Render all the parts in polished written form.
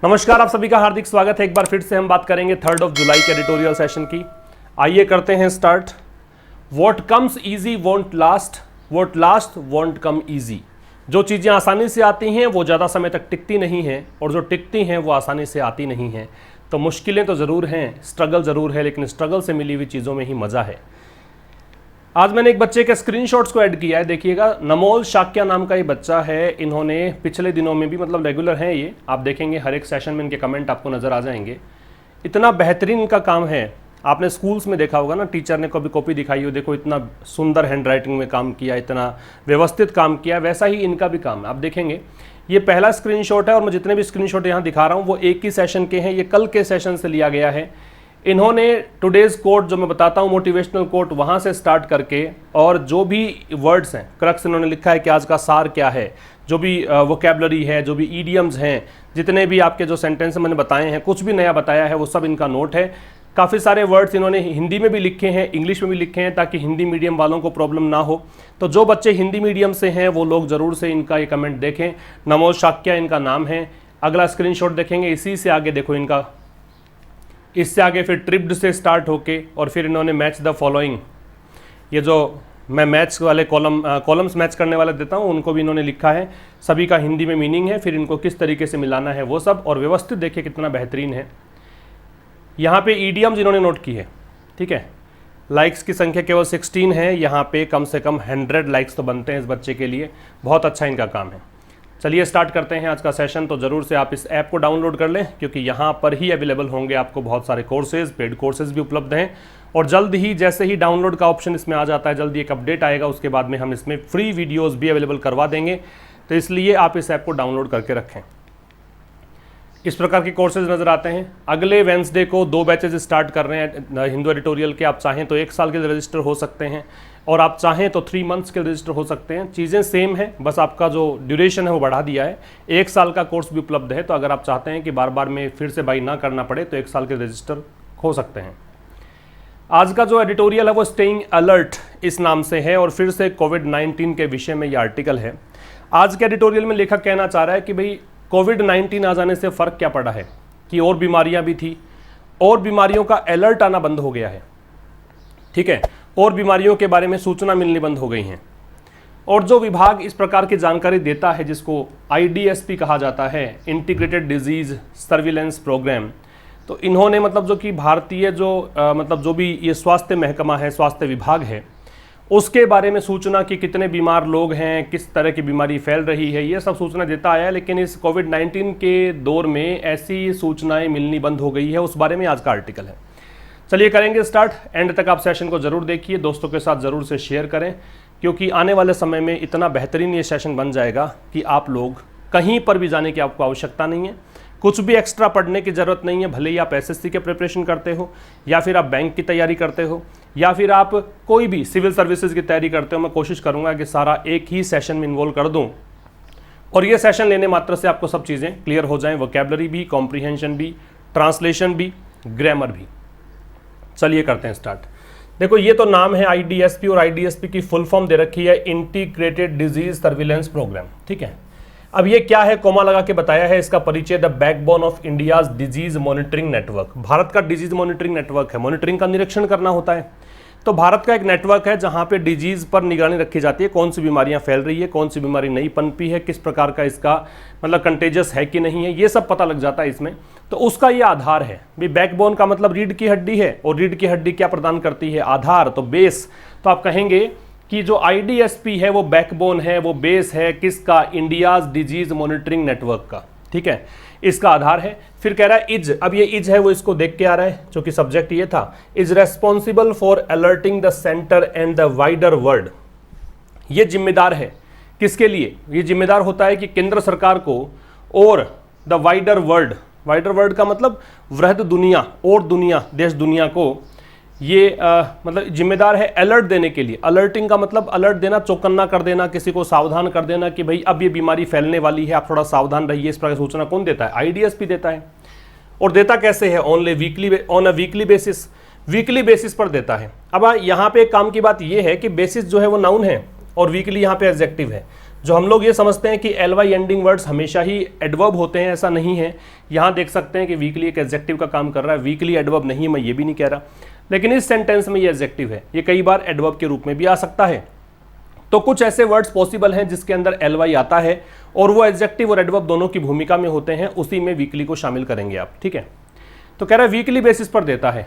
नमस्कार, आप सभी का हार्दिक स्वागत है। एक बार फिर से हम बात करेंगे 3 जुलाई के एडिटोरियल सेशन की। आइए करते हैं start. What comes easy won't last, what last won't come easy. जो चीज़ें आसानी से आती हैं वो ज़्यादा समय तक टिकती नहीं हैं, और जो टिकती हैं वो आसानी से आती नहीं हैं। तो मुश्किलें तो ज़रूर हैं, स्ट्रगल ज़रूर है, लेकिन स्ट्रगल से मिली हुई चीज़ों में ही मज़ा है। आज मैंने एक बच्चे के स्क्रीनशॉट्स को ऐड किया है, देखिएगा। नमोल शाक्या नाम का ये बच्चा है। इन्होंने पिछले दिनों में भी, मतलब रेगुलर हैं ये, आप देखेंगे हर एक सेशन में इनके कमेंट आपको नज़र आ जाएंगे। इतना बेहतरीन इनका काम है। आपने स्कूल्स में देखा होगा ना, टीचर ने कभी कॉपी दिखाई हो, देखो इतना सुंदर हैंड राइटिंग में काम किया, इतना व्यवस्थित काम किया। वैसा ही इनका भी काम है। आप देखेंगे ये पहला स्क्रीनशॉट है, और मैं जितने भी स्क्रीनशॉट यहाँ दिखा रहा हूँ वो एक ही सेशन के हैं। ये कल के सेशन से लिया गया है। इन्होंने टुडेज कोट जो मैं बताता हूँ, मोटिवेशनल कोट, वहाँ से स्टार्ट करके, और जो भी वर्ड्स हैं, क्रक्स इन्होंने लिखा है कि आज का सार क्या है, जो भी वोकैबुलरी है, जो भी ईडियम्स हैं, जितने भी आपके जो सेंटेंस मैंने बताए हैं, कुछ भी नया बताया है, वो सब इनका नोट है। काफ़ी सारे वर्ड्स इन्होंने हिंदी में भी लिखे हैं, इंग्लिश में भी लिखे हैं, ताकि हिंदी मीडियम वालों को प्रॉब्लम ना हो। तो जो बच्चे हिंदी मीडियम से हैं वो लोग ज़रूर से इनका ये कमेंट देखें। नमोल शाक्या इनका नाम है। अगला स्क्रीनशॉट देखेंगे, इसी से आगे देखो इनका, इससे आगे फिर ट्रिप्ड से स्टार्ट होके, और फिर इन्होंने मैच द फॉलोइंग, ये जो मैं मैच वाले कॉलम्स मैच करने वाले देता हूँ, उनको भी इन्होंने लिखा है। सभी का हिंदी में मीनिंग है, फिर इनको किस तरीके से मिलाना है वो सब, और व्यवस्थित देखिए कितना बेहतरीन है। यहाँ पे ईडियम्स इन्होंने नोट की है, ठीक है। लाइक्स की संख्या केवल 16 है। यहाँ पे कम से कम 100 लाइक्स तो बनते हैं इस बच्चे के लिए। बहुत अच्छा इनका काम है। चलिए स्टार्ट करते हैं आज का सेशन। तो ज़रूर से आप इस ऐप को डाउनलोड कर लें, क्योंकि यहाँ पर ही अवेलेबल होंगे आपको बहुत सारे कोर्सेज, पेड कोर्सेज भी उपलब्ध हैं। और जल्द ही, जैसे ही डाउनलोड का ऑप्शन इसमें आ जाता है, जल्दी एक अपडेट आएगा, उसके बाद में हम इसमें फ्री वीडियोज़ भी अवेलेबल करवा देंगे। तो इसलिए आप इस ऐप को डाउनलोड करके रखें। इस प्रकार के कोर्सेज नज़र आते हैं। अगले वेंसडे को 2 बैचेज स्टार्ट कर रहे हैं हिंदू एडिटोरियल के। आप चाहें तो 1 साल के लिए रजिस्टर हो सकते हैं, और आप चाहें तो 3 मंथ्स के रजिस्टर हो सकते हैं। चीज़ें सेम है, बस आपका जो ड्यूरेशन है वो बढ़ा दिया है। 1 साल का कोर्स भी उपलब्ध है। तो अगर आप चाहते हैं कि बार बार में फिर से बाई ना करना पड़े, तो 1 साल के रजिस्टर हो सकते हैं। आज का जो एडिटोरियल है वो स्टेइंग अलर्ट इस नाम से है, और फिर से कोविड-19 के विषय में ये आर्टिकल है। आज के एडिटोरियल में लेखक कहना चाह रहा है कि भाई कोविड-19 आ जाने से फ़र्क क्या पड़ा है, कि और बीमारियां भी थी, और बीमारियों का अलर्ट आना बंद हो गया है, ठीक है, और बीमारियों के बारे में सूचना मिलनी बंद हो गई हैं। और जो विभाग इस प्रकार की जानकारी देता है, जिसको IDSP कहा जाता है, इंटीग्रेटेड डिजीज़ सर्विलेंस प्रोग्राम, तो इन्होंने, मतलब जो कि भारतीय मतलब जो भी ये स्वास्थ्य महकमा है, स्वास्थ्य विभाग है, उसके बारे में सूचना कि कितने बीमार लोग हैं, किस तरह की बीमारी फैल रही है, ये सब सूचना देता आया है। लेकिन इस कोविड-19 के दौर में ऐसी सूचनाएं मिलनी बंद हो गई है, उस बारे में आज का आर्टिकल है। चलिए करेंगे स्टार्ट। एंड तक आप सेशन को ज़रूर देखिए, दोस्तों के साथ ज़रूर से शेयर करें, क्योंकि आने वाले समय में इतना बेहतरीन ये सेशन बन जाएगा कि आप लोग कहीं पर भी जाने की आपको आवश्यकता नहीं है, कुछ भी एक्स्ट्रा पढ़ने की ज़रूरत नहीं है। भले ही आप SSC के प्रिपरेशन करते हो, या फिर आप बैंक की तैयारी करते हो, या फिर आप कोई भी सिविल सर्विसेज की तैयारी करते हो, मैं कोशिश करूँगा कि सारा एक ही सेशन में इन्वॉल्व कर दूँ, और ये सेशन लेने मात्र से आपको सब चीज़ें क्लियर हो जाएँ, वोकैबुलरी भी, कॉम्प्रीहेंशन भी, ट्रांसलेशन भी, ग्रामर भी। चलिए करते हैं स्टार्ट। देखो, ये तो नाम है IDSP, और IDSP की फुल फॉर्म दे रखी है इंटीग्रेटेड डिजीज सर्विलेंस प्रोग्राम, ठीक है। अब ये क्या है, कोमा लगा के बताया है। इसका परिचय, the backbone of India's disease monitoring network. Bharat का डिजीज मॉनिटरिंग नेटवर्क है। मॉनिटरिंग का निरीक्षण करना होता है। तो भारत का एक नेटवर्क है जहाँ पे डिजीज़ पर निगरानी रखी जाती है, कौन सी बीमारियाँ फैल रही है, कौन सी बीमारी नई पनपी है, किस प्रकार का इसका मतलब कंटेजस है कि नहीं है, ये सब पता लग जाता है इसमें। तो उसका ये आधार है। भी बैकबोन का मतलब रीढ़ की हड्डी है, और रीढ़ की हड्डी क्या प्रदान करती है, आधार, तो बेस। तो आप कहेंगे कि जो IDSP है वो बैकबोन है, वो बेस है किसका, इंडियाज डिजीज मॉनिटरिंग नेटवर्क का, ठीक है, इसका आधार है। फिर कह रहा है इज, अब ये इज है वो इसको देख के आ रहा है, जो कि सब्जेक्ट ये था, is responsible for alerting the centre and the wider world. ये जिम्मेदार है किसके लिए, ये जिम्मेदार होता है कि केंद्र सरकार को और the wider world, wider world का मतलब वृहद दुनिया, और दुनिया, देश दुनिया को ये मतलब जिम्मेदार है अलर्ट देने के लिए। अलर्टिंग का मतलब अलर्ट देना, चौकन्ना कर देना, किसी को सावधान कर देना कि भाई अब ये बीमारी फैलने वाली है, आप थोड़ा सावधान रहिए। इस प्रकार सूचना कौन देता है, IDSP देता है। और देता कैसे है, on a weekly basis, weekly basis पर देता है। अब यहाँ पे एक काम की बात ये है कि बेसिस जो है वो नाउन है, और वीकली यहाँ पे एडजेक्टिव है। जो हम लोग ये समझते हैं कि ly एंडिंग वर्ड्स हमेशा ही एडवर्ब होते हैं, ऐसा नहीं है। यहाँ देख सकते हैं कि वीकली एक एडजेक्टिव का काम कर रहा है, वीकली एडवर्ब नहीं है, मैं ये भी नहीं कह रहा, लेकिन इस सेंटेंस में ये एडजेक्टिव है, ये कई बार एडवर्ब के रूप में भी आ सकता है। तो कुछ ऐसे वर्ड्स पॉसिबल हैं जिसके अंदर ly आता है और वो एडजेक्टिव और एडवर्ब दोनों की भूमिका में होते हैं, उसी में वीकली को शामिल करेंगे आप, ठीक है। तो कह रहा है वीकली बेसिस पर देता है,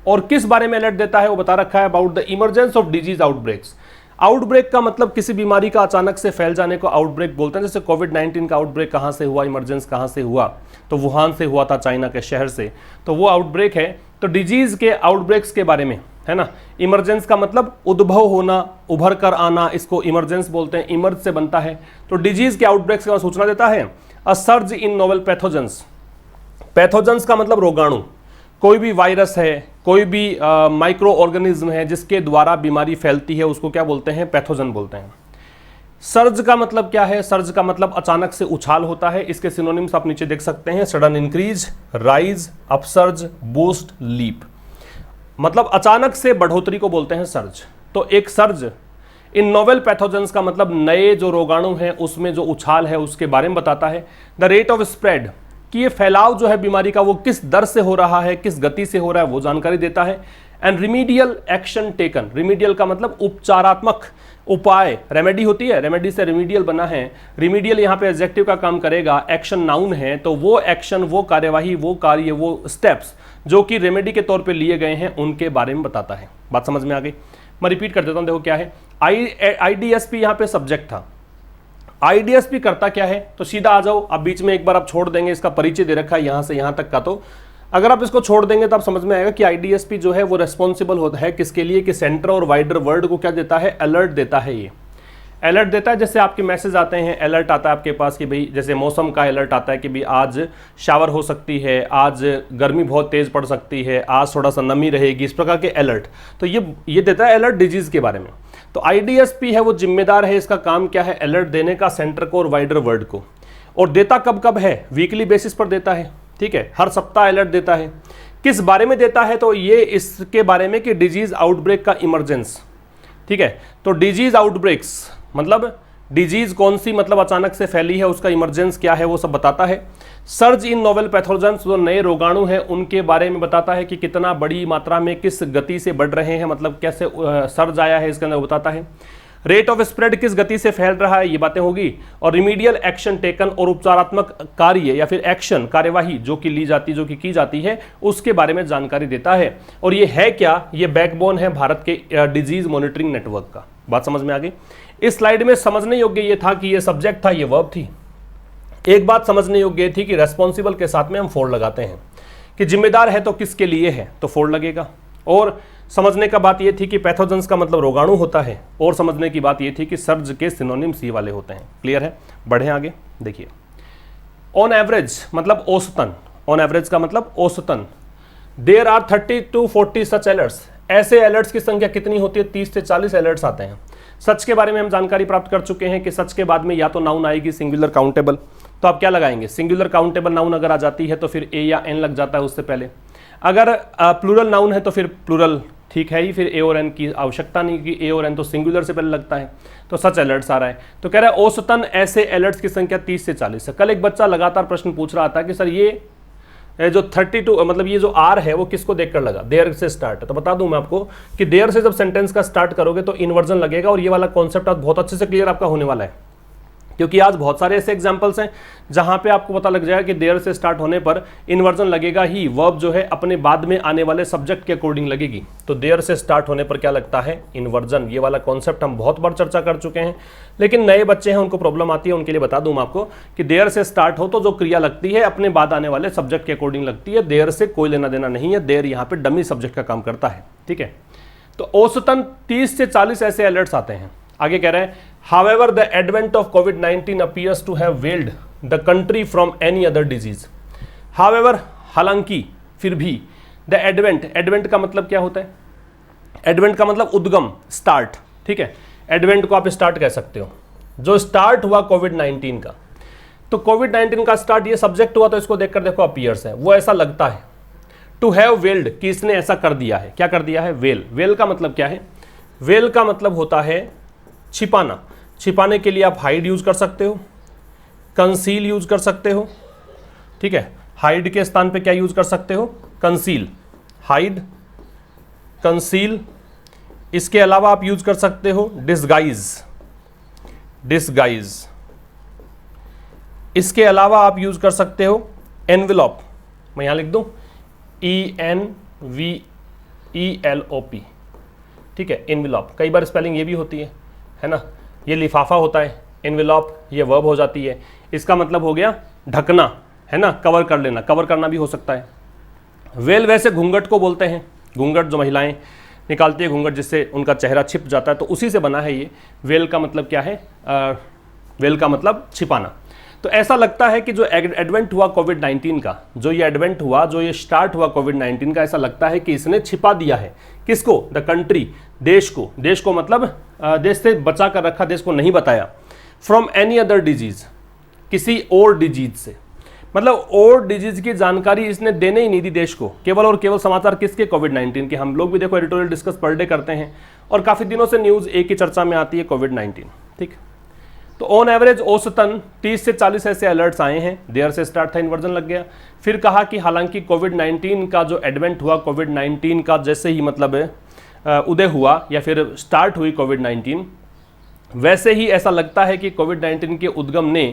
और किस बारे में अलर्ट देता है वो बता रखा है, about the emergence of disease outbreaks. Outbreak का मतलब किसी बीमारी का अचानक से फैल जाने को आउटब्रेक बोलते हैं। जैसे कोविड-19 का आउटब्रेक कहाँ से हुआ, इमरजेंस कहाँ से हुआ, तो वुहान से हुआ था, चाइना के शहर से, तो वो आउटब्रेक है। तो डिजीज के आउटब्रेक्स के बारे में है ना। इमरजेंस का मतलब उद्भव होना, उभर कर आना, इसको इमरजेंस बोलते हैं, इमर्ज से बनता है। तो डिजीज के आउटब्रेक्स का सूचना देता है। A surge in novel pathogens, pathogens का मतलब रोगाणु, कोई भी वायरस है, कोई भी माइक्रो ऑर्गेनिज्म है जिसके द्वारा बीमारी फैलती है, उसको क्या बोलते हैं, पैथोजन बोलते हैं। सर्ज का मतलब क्या है, सर्ज का मतलब अचानक से उछाल होता है। इसके सिनोनिम्स आप नीचे देख सकते हैं, sudden increase, rise, upsurge, boost, leap. मतलब अचानक से बढ़ोतरी को बोलते हैं सर्ज। तो एक सर्ज इन नोवेल पैथोजेंस का मतलब नए जो रोगाणु हैं उसमें जो उछाल है उसके बारे में बताता है। द रेट ऑफ स्प्रेड, कि ये फैलाव जो है बीमारी का वो किस दर से हो रहा है, किस गति से हो रहा है, वो जानकारी देता है। And remedial action taken, remedial का मतलब उपचारात्मक उपाय, रेमेडी होती है, रेमेडी से रिमीडियल बना है। रिमीडियल यहाँ पे एडजेक्टिव का काम करेगा, एक्शन नाउन है, तो वो एक्शन, वो कार्यवाही, वो कार्य, वो स्टेप्स जो कि रेमेडी के तौर पे लिए गए हैं उनके बारे में बताता है। बात समझ में आ गई? मैं रिपीट कर देता हूँ, देखो क्या है। IDSP यहाँ पे सब्जेक्ट था। IDSP करता क्या है, तो सीधा आ जाओ, अब बीच में एक बार आप छोड़ देंगे, इसका परिचय दे रखा है यहाँ से यहाँ तक का, तो अगर आप इसको छोड़ देंगे तो आप समझ में आएगा कि IDSP जो है वो रेस्पॉन्सिबल होता है किसके लिए, कि सेंटर और वाइडर वर्ल्ड को क्या देता है, अलर्ट देता है। ये अलर्ट देता है, जैसे आपके मैसेज आते हैं, अलर्ट आता है आपके पास कि भाई, जैसे मौसम का अलर्ट आता है कि भाई आज शावर हो सकती है, आज गर्मी बहुत तेज़ पड़ सकती है, आज थोड़ा सा नमी रहेगी, इस प्रकार के अलर्ट। तो ये देता है अलर्ट डिजीज़ के बारे में। तो IDSP है वो जिम्मेदार है, इसका काम क्या है, अलर्ट देने का सेंटर को और वाइडर वर्ल्ड को। और देता कब कब है, वीकली बेसिस पर देता है, ठीक है, हर सप्ताह अलर्ट देता है। किस बारे में देता है, तो ये इसके बारे में कि डिजीज आउटब्रेक का इमरजेंस, ठीक है। तो डिजीज आउटब्रेक्स मतलब डिजीज कौन सी, मतलब अचानक से फैली है, उसका इमरजेंस क्या है, वो सब बताता है। सर्ज इन नोवेल पैथोजेंस, जो नए रोगाणु हैं उनके बारे में बताता है कि कितना बड़ी मात्रा में किस गति से बढ़ रहे हैं, मतलब कैसे सर्ज आया है, इसके अंदर बताता है। रेट ऑफ स्प्रेड, किस गति से फैल रहा है, ये बातें होगी। और रिमीडियल एक्शन टेकन, और उपचारात्मक कार्य या फिर एक्शन, कार्यवाही जो कि ली जाती, जो कि की जाती है, उसके बारे में जानकारी देता है। और ये है क्या, ये बैकबोन है भारत के डिजीज मॉनिटरिंग नेटवर्क का। बात समझ में आ गई? इस स्लाइड में समझने योग्य ये था कि ये सब्जेक्ट था, ये वर्ब थी। एक बात समझने योग्य थी कि रेस्पॉन्सिबल के साथ में हम फोर लगाते हैं, कि जिम्मेदार है तो किसके लिए है, तो फोर लगेगा। और समझने का बात ये थी कि पैथोजेंस का मतलब रोगाणु होता है, और समझने की बात ये थी कि सर्ज के सिनोनिम्स ये वाले होते हैं। क्लियर है? बढ़े आगे, देखिए। ऑन एवरेज मतलब औसतन, ऑन एवरेज का मतलब औसतन। There are 30 to 40 such alerts, ऐसे अलर्ट्स की संख्या कितनी होती है, 30 से 40 अलर्ट्स आते हैं। सच के बारे में हम जानकारी प्राप्त कर चुके हैं कि सच के बाद में या तो नाउन आएगी सिंगुलर काउंटेबल, तो आप क्या लगाएंगे, सिंगुलर काउंटेबल नाउन अगर आ जाती है तो फिर ए या एन लग जाता है उससे पहले। अगर प्लूरल नाउन है तो फिर प्लूरल ठीक है ही, फिर ए और एन की आवश्यकता नहीं, कि ए और एन तो सिंगुलर से पहले लगता है। तो सच अलर्ट्स आ रहा है, तो कह रहा है औसतन ऐसे अलर्ट्स की संख्या 30 से 40 है। कल एक बच्चा लगातार प्रश्न पूछ रहा था कि सर ये जो 32 मतलब ये जो आर है वो किसको देखकर लगा, देयर से स्टार्ट है। तो बता दूं मैं आपको कि देयर से जब सेंटेंस का स्टार्ट करोगे तो इन्वर्जन लगेगा, और ये वाला कॉन्सेप्ट आज बहुत अच्छे से क्लियर आपका होने वाला है, क्योंकि आज बहुत सारे ऐसे एग्जांपल्स हैं जहां पे आपको पता लग जाएगा कि देयर से स्टार्ट होने पर इन्वर्जन लगेगा ही, वर्ब जो है अपने बाद में आने वाले सब्जेक्ट के अकॉर्डिंग लगेगी। तो देयर से स्टार्ट होने पर क्या लगता है, इन्वर्जन। ये वाला कॉन्सेप्ट हम बहुत बार चर्चा कर चुके हैं, लेकिन नए बच्चे हैं उनको प्रॉब्लम आती है, उनके लिए बता दूं मैं आपको कि देयर से स्टार्ट हो तो जो क्रिया लगती है अपने बाद आने वाले सब्जेक्ट के अकॉर्डिंग लगती है, देयर से कोई लेना देना नहीं है, देयर यहाँ पे डमी सब्जेक्ट का काम करता है, ठीक है। तो औसतन 30 से 40 ऐसे अलर्ट्स आते हैं। आगे कह रहे हैं, however the advent of COVID-19 appears to have veiled the country from any other disease. However, हालांकि, फिर भी, the advent का मतलब क्या होता है, advent का मतलब उद्गम, स्टार्ट, ठीक है। advent को आप स्टार्ट कह सकते हो, जो स्टार्ट हुआ COVID-19 का। तो COVID-19 का स्टार्ट ये सब्जेक्ट हुआ, तो इसको देखकर देखो अपीयर्स है, वो ऐसा लगता है। टू हैव वेल्ड, कि इसने ऐसा कर दिया है। क्या कर दिया है, वेल। वेल का मतलब क्या है, वेल का मतलब होता है छिपाना। छिपाने के लिए आप हाइड यूज कर सकते हो, कंसील यूज कर सकते हो, ठीक है। हाइड के स्थान पे क्या यूज कर सकते हो, कंसील, हाइड, कंसील। इसके अलावा आप यूज कर सकते हो डिसगाइज, डिसगाइज। इसके अलावा आप यूज कर सकते हो एनवेलप, मैं यहां लिख दूं ENVELOP, ठीक है, एनवेलप। कई बार स्पेलिंग ये भी होती है ना, ये लिफाफा होता है, एनवेलप ये वर्ब हो जाती है। इसका मतलब हो गया ढकना, है ना, कवर कर लेना, कवर करना भी हो सकता है। वेल वैसे घूंघट को बोलते हैं, घूंघट जो महिलाएं निकालती है घूंघट जिससे उनका चेहरा छिप जाता है, तो उसी से बना है ये। वेल का मतलब क्या है, वेल का मतलब छिपाना। तो ऐसा लगता है कि जो एडवेंट हुआ कोविड-19 का, जो ये एडवेंट हुआ, जो ये स्टार्ट हुआ कोविड-19 का, ऐसा लगता है कि इसने छिपा दिया है। किसको, द कंट्री, देश को। देश को मतलब देश से बचा कर रखा, देश को नहीं बताया। फ्रॉम एनी अदर डिजीज, किसी और डिजीज से, मतलब और डिजीज की जानकारी इसने देने ही नहीं दी देश को। केवल और केवल समाचार किसके, कोविड-19 के। हम लोग भी देखो एडिटोरियल डिस्कस पर डे करते हैं और काफ़ी दिनों से न्यूज़ एक ही चर्चा में आती है, कोविड-19, ठीक। तो ऑन एवरेज औसतन 30 से 40 ऐसे अलर्ट्स आए हैं। देर से स्टार्ट था, इन्वर्जन लग गया। फिर कहा कि हालांकि कोविड-19 का जो एडवेंट हुआ, कोविड-19 का जैसे ही मतलब उदय हुआ या फिर स्टार्ट हुई कोविड-19, वैसे ही ऐसा लगता है कि कोविड-19 के उद्गम ने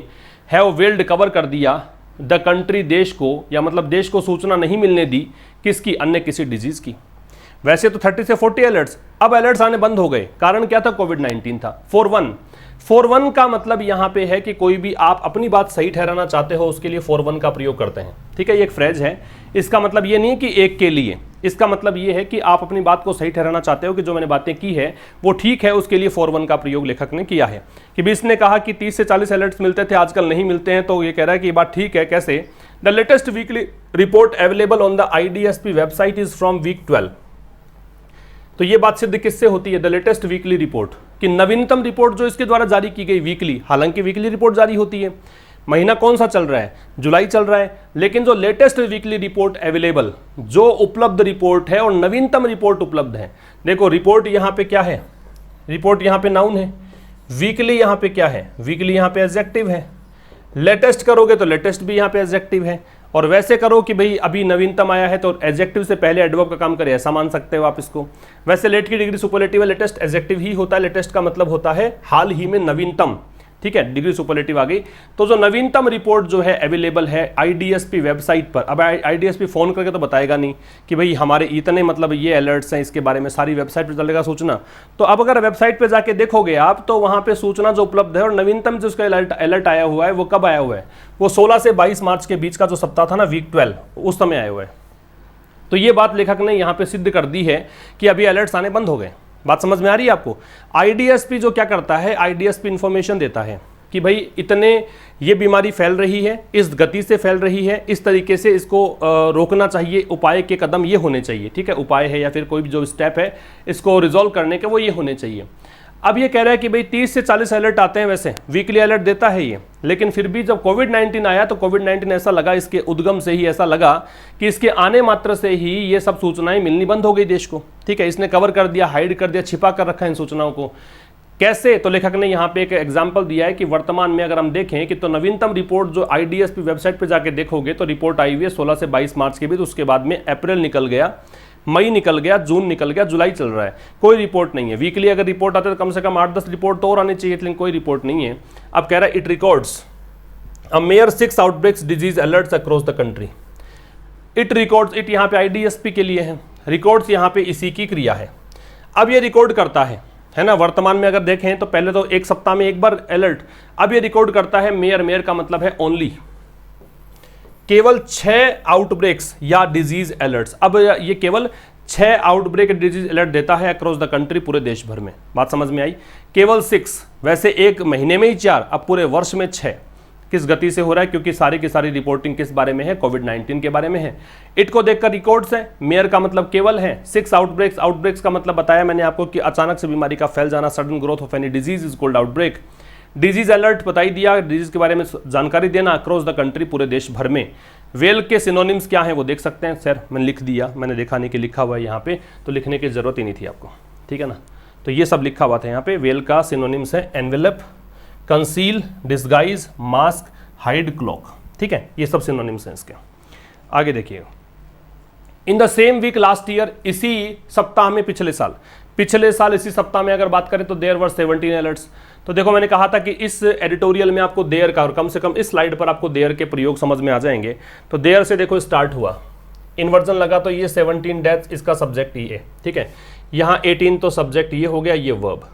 हैव वेल्ड कवर कर दिया द कंट्री, देश को, या मतलब देश को सूचना नहीं मिलने दी किसकी, अन्य किसी डिजीज की। वैसे तो 30 से 40 अलर्ट्स, अब अलर्ट्स आने बंद हो गए। कारण क्या था, कोविड-19 था। 4-1 का मतलब यहां पे है कि कोई भी आप अपनी बात सही ठहराना चाहते हो, उसके लिए 4-1 का प्रयोग करते हैं, ठीक है। ये एक फ्रेज है, इसका मतलब ये नहीं है कि एक के लिए, इसका मतलब ये है कि आप अपनी बात को सही ठहराना चाहते हो कि जो मैंने बातें की है वो ठीक है, उसके लिए 4-1 का प्रयोग लेखक ने किया है। कि भी इसने कहा कि 30 से 40 अलर्ट्स मिलते थे, आजकल नहीं मिलते हैं, तो ये कह रहा है कि ये बात ठीक है। कैसे, the latest weekly report available on the IDSP website is from week 12। तो ये बात सिद्ध किससे होती है, द लेटेस्ट वीकली रिपोर्ट, कि नवीनतम रिपोर्ट जो इसके द्वारा जारी की गई वीकली, हालांकि वीकली रिपोर्ट जारी होती है, महीना कौन सा चल रहा है, जुलाई चल रहा है, लेकिन जो लेटेस्ट वीकली रिपोर्ट अवेलेबल, जो उपलब्ध रिपोर्ट है और नवीनतम रिपोर्ट उपलब्ध है। देखो रिपोर्ट यहाँ पे क्या है, रिपोर्ट यहाँ पे नाउन है, वीकली यहाँ पे क्या है, वीकली यहाँ पे एडजेक्टिव है। लेटेस्ट करोगे तो लेटेस्ट भी यहाँ पे एडजेक्टिव है, और वैसे करो कि भाई अभी नवीनतम आया है तो एडजेक्टिव से पहले एडवर्ब का काम करे, ऐसा मान सकते हो आप इसको। वैसे लेट की डिग्री सुपरलेटिव है, लेटेस्ट एडजेक्टिव ही होता है, लेटेस्ट का मतलब होता है हाल ही में नवीनतम, ठीक है, डिग्री सुपरलेटिव आ गई। तो जो नवीनतम रिपोर्ट जो है अवेलेबल है IDSP वेबसाइट पर। अब IDSP फोन करके तो बताएगा नहीं कि भाई हमारे इतने मतलब ये अलर्ट्स हैं, इसके बारे में सारी वेबसाइट पर चलेगा सूचना। तो अब अगर वेबसाइट पे जाके देखोगे आप, तो वहां पे सूचना जो उपलब्ध है और नवीनतम जो उसका अलर्ट आया हुआ है वो कब आया हुआ है, वो 16 से 22 मार्च के बीच का जो सप्ताह था ना, वीक 12, उस समय आया हुआ है। तो ये बात लेखक ने यहाँ पे सिद्ध कर दी है कि अभी अलर्ट्स आने बंद हो गए। बात समझ में आ रही है आपको। IDSP जो क्या करता है, IDSP इंफॉर्मेशन देता है कि भाई इतने ये बीमारी फैल रही है, इस गति से फैल रही है, इस तरीके से इसको रोकना चाहिए, उपाय के कदम ये होने चाहिए, ठीक है, उपाय है या फिर कोई भी जो स्टेप है इसको रिजॉल्व करने के, वो ये होने चाहिए। अब ये कह रहा है कि भाई 30 से 40 अलर्ट आते हैं, वैसे वीकली अलर्ट देता है ये, लेकिन फिर भी जब कोविड-19 आया तो कोविड-19 ऐसा लगा, इसके उद्गम से ही ऐसा लगा कि इसके आने मात्र से ही ये सब सूचनाएं मिलनी बंद हो गई देश को, ठीक है। इसने कवर कर दिया, हाइड कर दिया, छिपा कर रखा इन सूचनाओं को। कैसे, तो लेखक ने यहाँ पे एक एग्जाम्पल दिया है कि वर्तमान में अगर हम देखें कि तो नवीनतम रिपोर्ट जो IDSP वेबसाइट पर जाके देखोगे तो रिपोर्ट आई हुई है 16 से 22 मार्च के बीच, उसके बाद में अप्रैल निकल गया, मई निकल गया, जून निकल गया, जुलाई चल रहा है, कोई रिपोर्ट नहीं है। वीकली अगर रिपोर्ट आते तो कम से कम 8-10 रिपोर्ट तो और आनी चाहिए, लेकिन कोई रिपोर्ट नहीं है। अब कह रहा है it records a mayor 6 outbreaks disease alerts across the country. It records, it यहाँ पे IDSP के लिए है, रिकॉर्ड्स यहाँ पे इसी की क्रिया है। अब ये रिकॉर्ड करता है ना, वर्तमान में अगर देखें तो पहले तो एक सप्ताह में एक बार अलर्ट, अब ये रिकॉर्ड करता है मेयर, मेयर का मतलब है ओनली, केवल 6 आउटब्रेक्स या डिजीज अलर्ट्स। अब ये केवल 6 आउटब्रेक डिजीज अलर्ट देता है अक्रॉस द कंट्री, पूरे देश भर में। बात समझ में आई। केवल 6, वैसे एक महीने में ही 4, अब पूरे वर्ष में 6। किस गति से हो रहा है, क्योंकि सारी की सारी रिपोर्टिंग किस बारे में है, कोविड-19 के बारे में है। इट को देखकर रिकॉर्ड्स है, मेयर का मतलब केवल है, 6 आउटब्रेक्स, आउटब्रेक्स का मतलब बताया मैंने आपको कि अचानक से बीमारी का फैल जाना, sudden growth of any disease is called outbreak. Disease alert बताई दिया, डिजीज के बारे में जानकारी देना अक्रॉस द कंट्री, पूरे देश भर में। वेल के सिनोनिम्स क्या हैं वो देख सकते हैं। सर मैंने लिख दिया, मैंने देखा नहीं कि लिखा हुआ है यहाँ पे, तो लिखने की जरूरत ही नहीं थी आपको, ठीक है ना। तो ये सब लिखा हुआ था यहाँ पे। वेल का सिनोनिम्स है envelop, conceal, disguise, mask, hide, cloak. ठीक है, ये सब सिनोनिम्स हैं इसके। आगे देखिए, in the same week last year, इसी सप्ताह में, पिछले साल इसी सप्ताह में अगर बात करें तो देयर वर 17 अलर्ट्स। तो देखो मैंने कहा था कि इस एडिटोरियल में आपको देयर का, और कम से कम इस स्लाइड पर आपको देयर के प्रयोग समझ में आ जाएंगे। तो देयर से देखो स्टार्ट हुआ, इन्वर्जन लगा तो ये 17 डेथ्स, इसका सब्जेक्ट ये, ठीक है। यहाँ 18 तो सब्जेक्ट ये हो गया, ये वर्ब,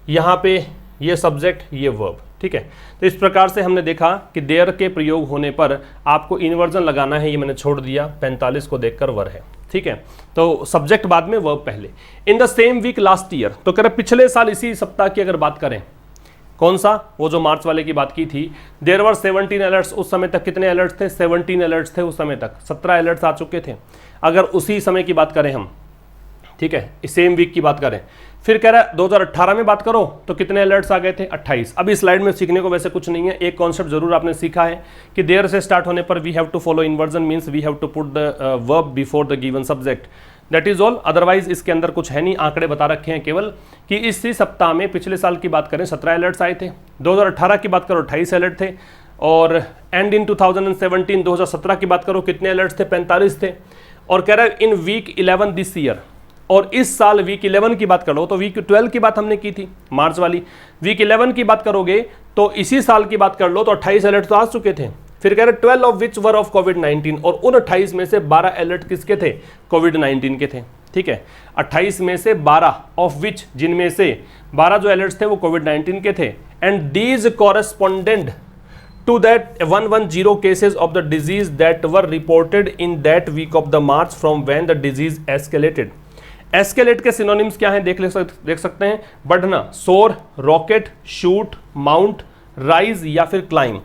यहाँ पे ये सब्जेक्ट, ये वर्ब, ठीक है। तो इस प्रकार से हमने देखा कि देयर के प्रयोग होने पर आपको इन्वर्जन लगाना है, ये मैंने छोड़ दिया, 45 को देखकर वर है, ठीक है। तो सब्जेक्ट बाद में, वर्ब पहले। In the same week last year, तो कह रहे पिछले साल इसी सप्ताह की अगर बात करें, कौन सा, वो जो मार्च वाले की बात की थी, देयर वर 17 अलर्ट्स। उस समय तक कितने अलर्ट्स थे? 17 अलर्ट्स थे उस समय तक, 17 अलर्ट्स आ चुके थे। अगर उसी समय की बात करें हम, ठीक है, इस सेम वीक की बात करें, फिर कह रहा है 2018 में बात करो तो कितने अलर्ट्स आ गए थे? 28। अभी स्लाइड में सीखने को वैसे कुछ नहीं है, एक कॉन्सेप्ट जरूर आपने सीखा है कि देयर से स्टार्ट होने पर we have to follow inversion, means we have to put the verb before the given subject, that is all. Otherwise इसके अंदर कुछ है नहीं, आंकड़े बता रखे हैं केवल कि इसी सप्ताह में, पिछले साल की बात करें 17 अलर्ट्स आए थे, 2018 की बात करो 28 अलर्ट थे, और एंड इन 2017, 2017 की बात करो कितने अलर्ट्स थे? 45 थे। और कह रहा है इन वीक 11 दिस ईयर, और इस साल वीक 11 की बात करो तो वीक 12 की बात हमने की थी, मार्च वाली, वीक 11 की बात करोगे तो इसी साल की बात कर लो तो 28 अलर्ट तो आ चुके थे। फिर कह रहे 12 ऑफ विच वर ऑफ कोविड-19, और उन 28 में से 12 अलर्ट किसके थे? कोविड-19 के थे, ठीक है। 28 में से 12 ऑफ विच, जिनमें से 12 जो अलर्ट्स थे वो कोविड-19 के थे, and these correspondent to that 110 cases of the disease that were reported in that week of the March from when the disease escalated. Escalate के सिनोनिम्स क्या हैं देख सकते हैं, बढ़ना, सोर, रॉकेट, शूट, माउंट, राइज या फिर क्लाइम।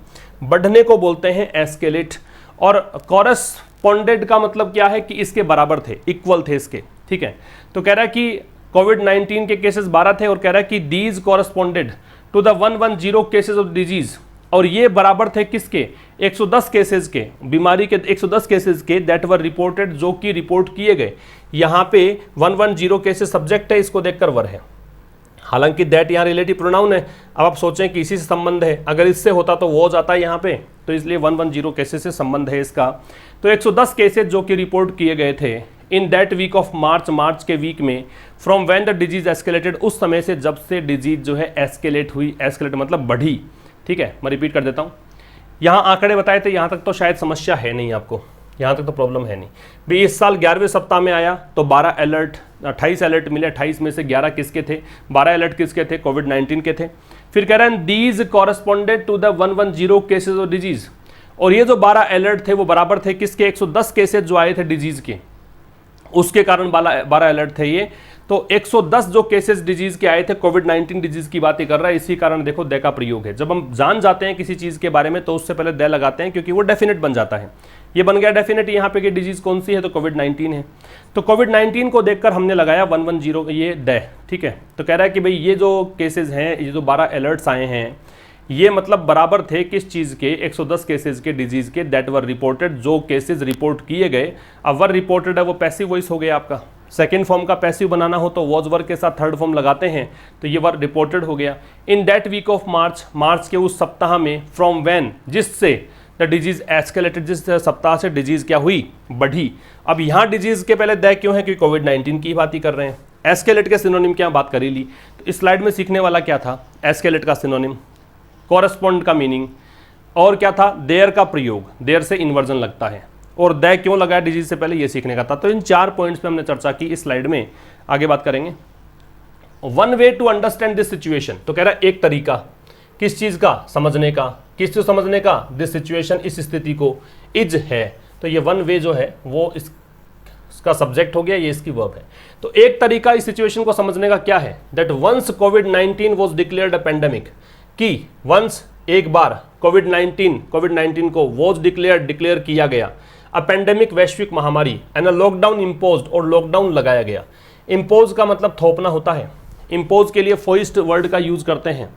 बढ़ने को बोलते हैं एस्केलेट, और कॉरेस्पॉन्डेड का मतलब क्या है कि इसके बराबर थे, इक्वल थे इसके, ठीक है। तो कह रहा है कि कोविड-19 के केसेस 12 थे, और कह रहा है कि these corresponded to the 110 cases of disease, और ये बराबर थे किसके? 110 केसेस के, बीमारी के 110 केसेस के, दैट वर रिपोर्टेड, जो कि रिपोर्ट किए गए। यहाँ पे 110 केसेस सब्जेक्ट है, इसको देखकर वर है, हालांकि दैट यहाँ रिलेटिव प्रोनाउन है। अब आप सोचें कि इसी से संबंध है, अगर इससे होता तो वो जाता है यहाँ पे, तो इसलिए 110 केसेस से संबंध है इसका। तो 110 केसेस जो कि रिपोर्ट किए गए थे in that week of March, March के वीक में, from when the disease escalated, उस समय से जब से डिजीज जो है एस्केलेट हुई, एस्केलेट मतलब बढ़ी, ठीक है। मैं रिपीट कर देता हूँ, यहाँ आंकड़े बताए थे, यहाँ तक तो शायद समस्या है नहीं आपको, यहाँ तक तो प्रॉब्लम है नहीं भाई। इस साल 11वें सप्ताह में आया तो 12 अलर्ट, 28 अलर्ट मिले, 28 में से 11 किसके थे? 12 अलर्ट किसके थे? कोविड-19 के थे। फिर कह रहे हैं these corresponded to the 110 cases of disease, और ये जो 12 अलर्ट थे वो बराबर थे किसके? 110 केसेज जो आए थे डिजीज के, उसके कारण 12 अलर्ट थे ये। तो 110 जो केसेस डिजीज के आए थे, कोविड-19 डिजीज की बात ही कर रहा है, इसी कारण देखो दे का प्रयोग है। जब हम जान जाते हैं किसी चीज़ के बारे में तो उससे पहले दे लगाते हैं, क्योंकि वो डेफिनेट बन जाता है। ये बन गया डेफिनेट यहाँ पे कि डिजीज कौन सी है, तो कोविड-19 है। तो कोविड-19 को देखकर हमने लगाया 110 ये डे, ठीक है। तो कह रहा है कि भाई ये जो केसेज हैं, ये जो 12 अलर्ट्स आए हैं, ये मतलब बराबर थे किस चीज़ के? 110 केसेज के डिजीज के, दैट वर रिपोर्टेड, जो केसेज रिपोर्ट किए गए। अब वर रिपोर्टेड है वो पैसिव वॉइस हो गया आपका, सेकेंड फॉर्म का पैसिव बनाना हो तो वॉज वर्ग के साथ थर्ड फॉर्म लगाते हैं, तो ये वर रिपोर्टेड हो गया। In that week of March, March के उस सप्ताह में, फ्रॉम व्हेन, जिससे द डिजीज एस्केलेटेड, जिस सप्ताह से डिजीज क्या हुई? बढ़ी। अब यहाँ डिजीज के पहले दै क्यों है? कि कोविड-19 की बात ही कर रहे हैं। एस्केलेट के सिनोनिम क्या बात कर ही ली। तो इस स्लाइड में सीखने वाला क्या था? एस्केलेट का सिनोनिम, कॉरेस्पॉन्ड का मीनिंग, और क्या था? देयर का प्रयोग, देयर से इन्वर्जन लगता है, और दे क्यों लगाया डिजीज से पहले, ये सीखने का था। तो इन 4 पॉइंट्स पे हमने चर्चा की, इस स्लाइड में आगे बात करेंगे। One way to understand this situation, तो कह रहा है एक तरीका किस चीज़ का? समझने का। किस चीज़ समझने का? दिस सिचुएशन, इस स्थिति को, इज है। तो ये वन वे जो है वो इसका सब्जेक्ट हो गया, ये इसकी वर्ब है। तो एक तरीका इस सिचुएशन को समझने का क्या है? दैट वंस कोविड-19 वॉज डिक्लेयर्ड अ पेंडेमिक, कि वंस एक बार कोविड-19 को वॉज डिक्लेयर किया गया, अ पेंडेमिक वैश्विक महामारी, एंड अ लॉकडाउन इम्पोज्ड, और लॉकडाउन लगाया गया। इम्पोज का मतलब थोपना होता है, इम्पोज के लिए फोइस्ट वर्ड का यूज करते हैं।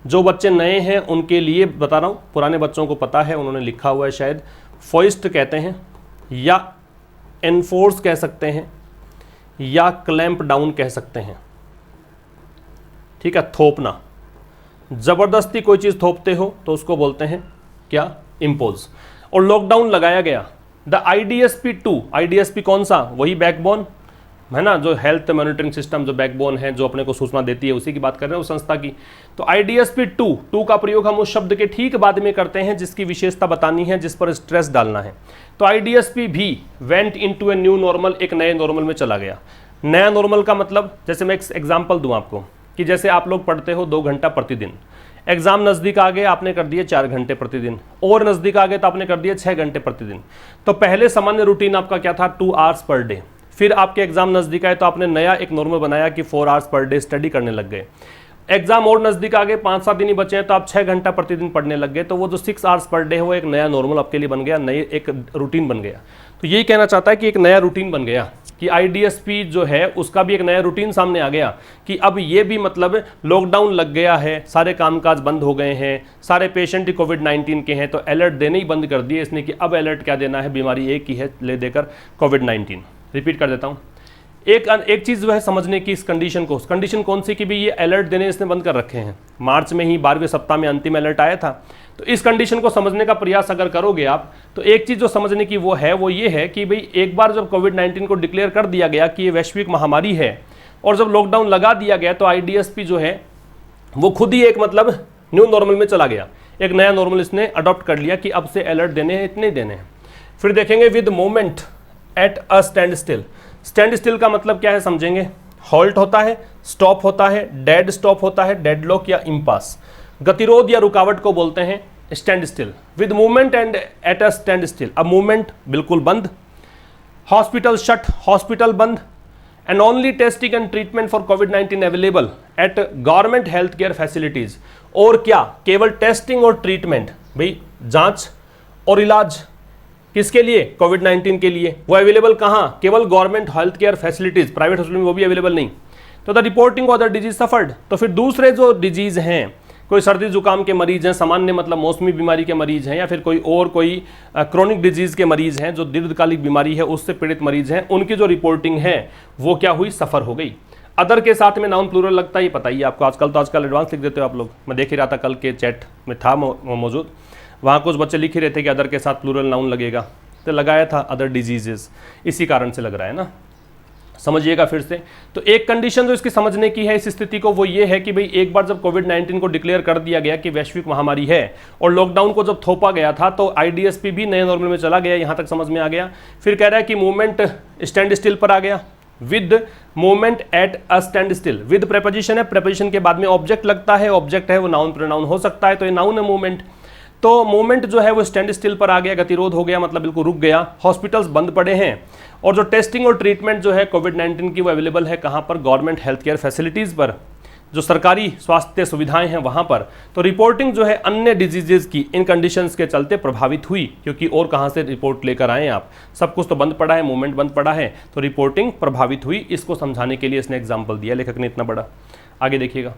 जो बच्चे नए हैं उनके लिए बता रहा हूँ, पुराने बच्चों को पता है, उन्होंने लिखा हुआ है शायद। फोइस्ट कहते हैं, या एनफोर्स कह सकते हैं, या क्लैंप डाउन कह सकते हैं, ठीक है, थोपना। जबरदस्ती कोई चीज़ थोपते हो तो उसको बोलते हैं क्या, इम्पोज। और लॉकडाउन लगाया गया, द IDSP2, IDSP कौन सा, वही बैकबोन है ना, जो हेल्थ मॉनिटरिंग सिस्टम, जो बैकबोन है, जो अपने को सूचना देती है, उसी की बात कर रहे हैं उस संस्था की। तो IDSP2 का प्रयोग हम उस शब्द के ठीक बाद में करते हैं जिसकी विशेषता बतानी है, जिस पर स्ट्रेस डालना है। तो IDSP भी went into a new normal, एक नए नॉर्मल में चला गया। नया नॉर्मल का मतलब, जैसे मैं एक एग्जाम्पल दूं आपको कि जैसे आप लोग पढ़ते हो 2 घंटा प्रतिदिन, एग्जाम नज़दीक आ गए आपने कर दिए 4 घंटे प्रतिदिन, और नज़दीक आ गए तो आपने कर दिए 6 घंटे प्रतिदिन। तो पहले सामान्य रूटीन आपका क्या था, 2 आवर्स पर डे। फिर आपके एग्जाम नज़दीक आए तो आपने नया एक नॉर्मल बनाया कि 4 आवर्स पर डे स्टडी करने लग गए। एग्जाम और नज़दीक आ गए, 5-7 दिन ही बचे हैं तो आप 6 घंटा प्रतिदिन पढ़ने लग गए। तो वो जो 6 आवर्स पर डे है वो एक नया नॉर्मल आपके लिए बन गया, नए एक रूटीन बन गया। तो यही कहना चाहता है कि एक नया रूटीन बन गया कि IDSP जो है उसका भी एक नया रूटीन सामने आ गया कि अब ये भी मतलब लॉकडाउन लग गया है, सारे कामकाज बंद हो गए हैं, सारे पेशेंट ही कोविड-19 के हैं, तो अलर्ट देने ही बंद कर दिए इसने कि अब अलर्ट क्या देना है, बीमारी एक ही है ले देकर कोविड-19। रिपीट कर देता हूँ, एक चीज़ जो है समझने की इस कंडीशन को, कंडीशन कौन सी कि भी ये अलर्ट देने इसने बंद कर रखे हैं। मार्च में ही 12वें सप्ताह में अंतिम अलर्ट आया था। तो इस कंडीशन को समझने का प्रयास अगर करोगे आप, तो एक चीज़ जो समझने की वो ये है कि भाई एक बार जब कोविड-19 को डिक्लेयर कर दिया गया कि ये वैश्विक महामारी है और जब लॉकडाउन लगा दिया गया तो IDSP जो है वो खुद ही एक मतलब न्यू नॉर्मल में चला गया, एक नया नॉर्मल इसने अडॉप्ट कर लिया कि अब से अलर्ट देने हैं, इतने देने हैं। फिर देखेंगे with moment at a stand still. Stand still का मतलब क्या है समझेंगे, हॉल्ट होता है, स्टॉप होता है, डेड स्टॉप होता है, डेडलॉक या इम्पास। गतिरोध या रुकावट को बोलते हैं stand still. With movement and at a stand still, अब मूवमेंट बिल्कुल बंद, हॉस्पिटल शट, हॉस्पिटल बंद, and only testing and treatment for covid available at government health care facilities. और क्या, केवल टेस्टिंग और ट्रीटमेंट, भाई जांच और इलाज किसके लिए, कोविड-19 के लिए, वो अवेलेबल कहाँ, केवल government health care facilities, private hospital में वो भी अवेलेबल नहीं। तो the reporting of the disease suffered, तो फिर दूसरे जो डिजीज हैं, कोई सर्दी जुकाम के मरीज हैं, सामान्य मतलब मौसमी बीमारी के मरीज हैं, या फिर कोई क्रोनिक डिजीज के मरीज हैं जो दीर्घकालिक बीमारी है उससे पीड़ित मरीज हैं, उनकी जो रिपोर्टिंग है वो क्या हुई, सफर हो गई। अदर के साथ में नाउन प्लूरल लगता है, ये पता ही आपको, आजकल एडवांस लिख देते हो आप लोग। मैं देख ही रहा था कल के चैट में था मौजूद, वहाँ कुछ बच्चे लिख ही रहे थे कि अदर के साथ प्लूरल नाउन लगेगा, तो लगाया था अदर डिजीजेस, इसी कारण से लग रहा है ना, समझिएगा फिर से। तो एक कंडीशन जो इसकी समझने की है इस स्थिति को, वो ये है कि भाई एक बार जब कोविड-19 को डिक्लेयर कर दिया गया कि वैश्विक महामारी है और लॉकडाउन को जब थोपा गया था तो IDSP भी नए नॉर्मल में चला गया, यहाँ तक समझ में आ गया। फिर कह रहा है कि मूवमेंट स्टैंड स्टिल पर आ गया, with movement at a stand still. With preposition है, प्रेपोजिशन के बाद में ऑब्जेक्ट लगता है, ऑब्जेक्ट है वो नाउन प्रोनाउन हो सकता है, तो ये नाउन है मूवमेंट। तो मूवमेंट जो है वो स्टैंड स्टिल पर आ गया, गतिरोध हो गया, मतलब बिल्कुल रुक गया। हॉस्पिटल्स बंद पड़े हैं और जो टेस्टिंग और ट्रीटमेंट जो है कोविड-19 की वो अवेलेबल है कहाँ पर, गवर्नमेंट हेल्थ केयर फैसिलिटीज़ पर, जो सरकारी स्वास्थ्य सुविधाएं हैं वहाँ पर। तो रिपोर्टिंग जो है अन्य डिजीजेज की इन कंडीशंस के चलते प्रभावित हुई, क्योंकि और कहाँ से रिपोर्ट लेकर आए आप, सब कुछ तो बंद पड़ा है, मूवमेंट बंद पड़ा है, तो रिपोर्टिंग प्रभावित हुई। इसको समझाने के लिए इसने एग्जाम्पल दिया लेखक ने इतना बड़ा। आगे देखिएगा,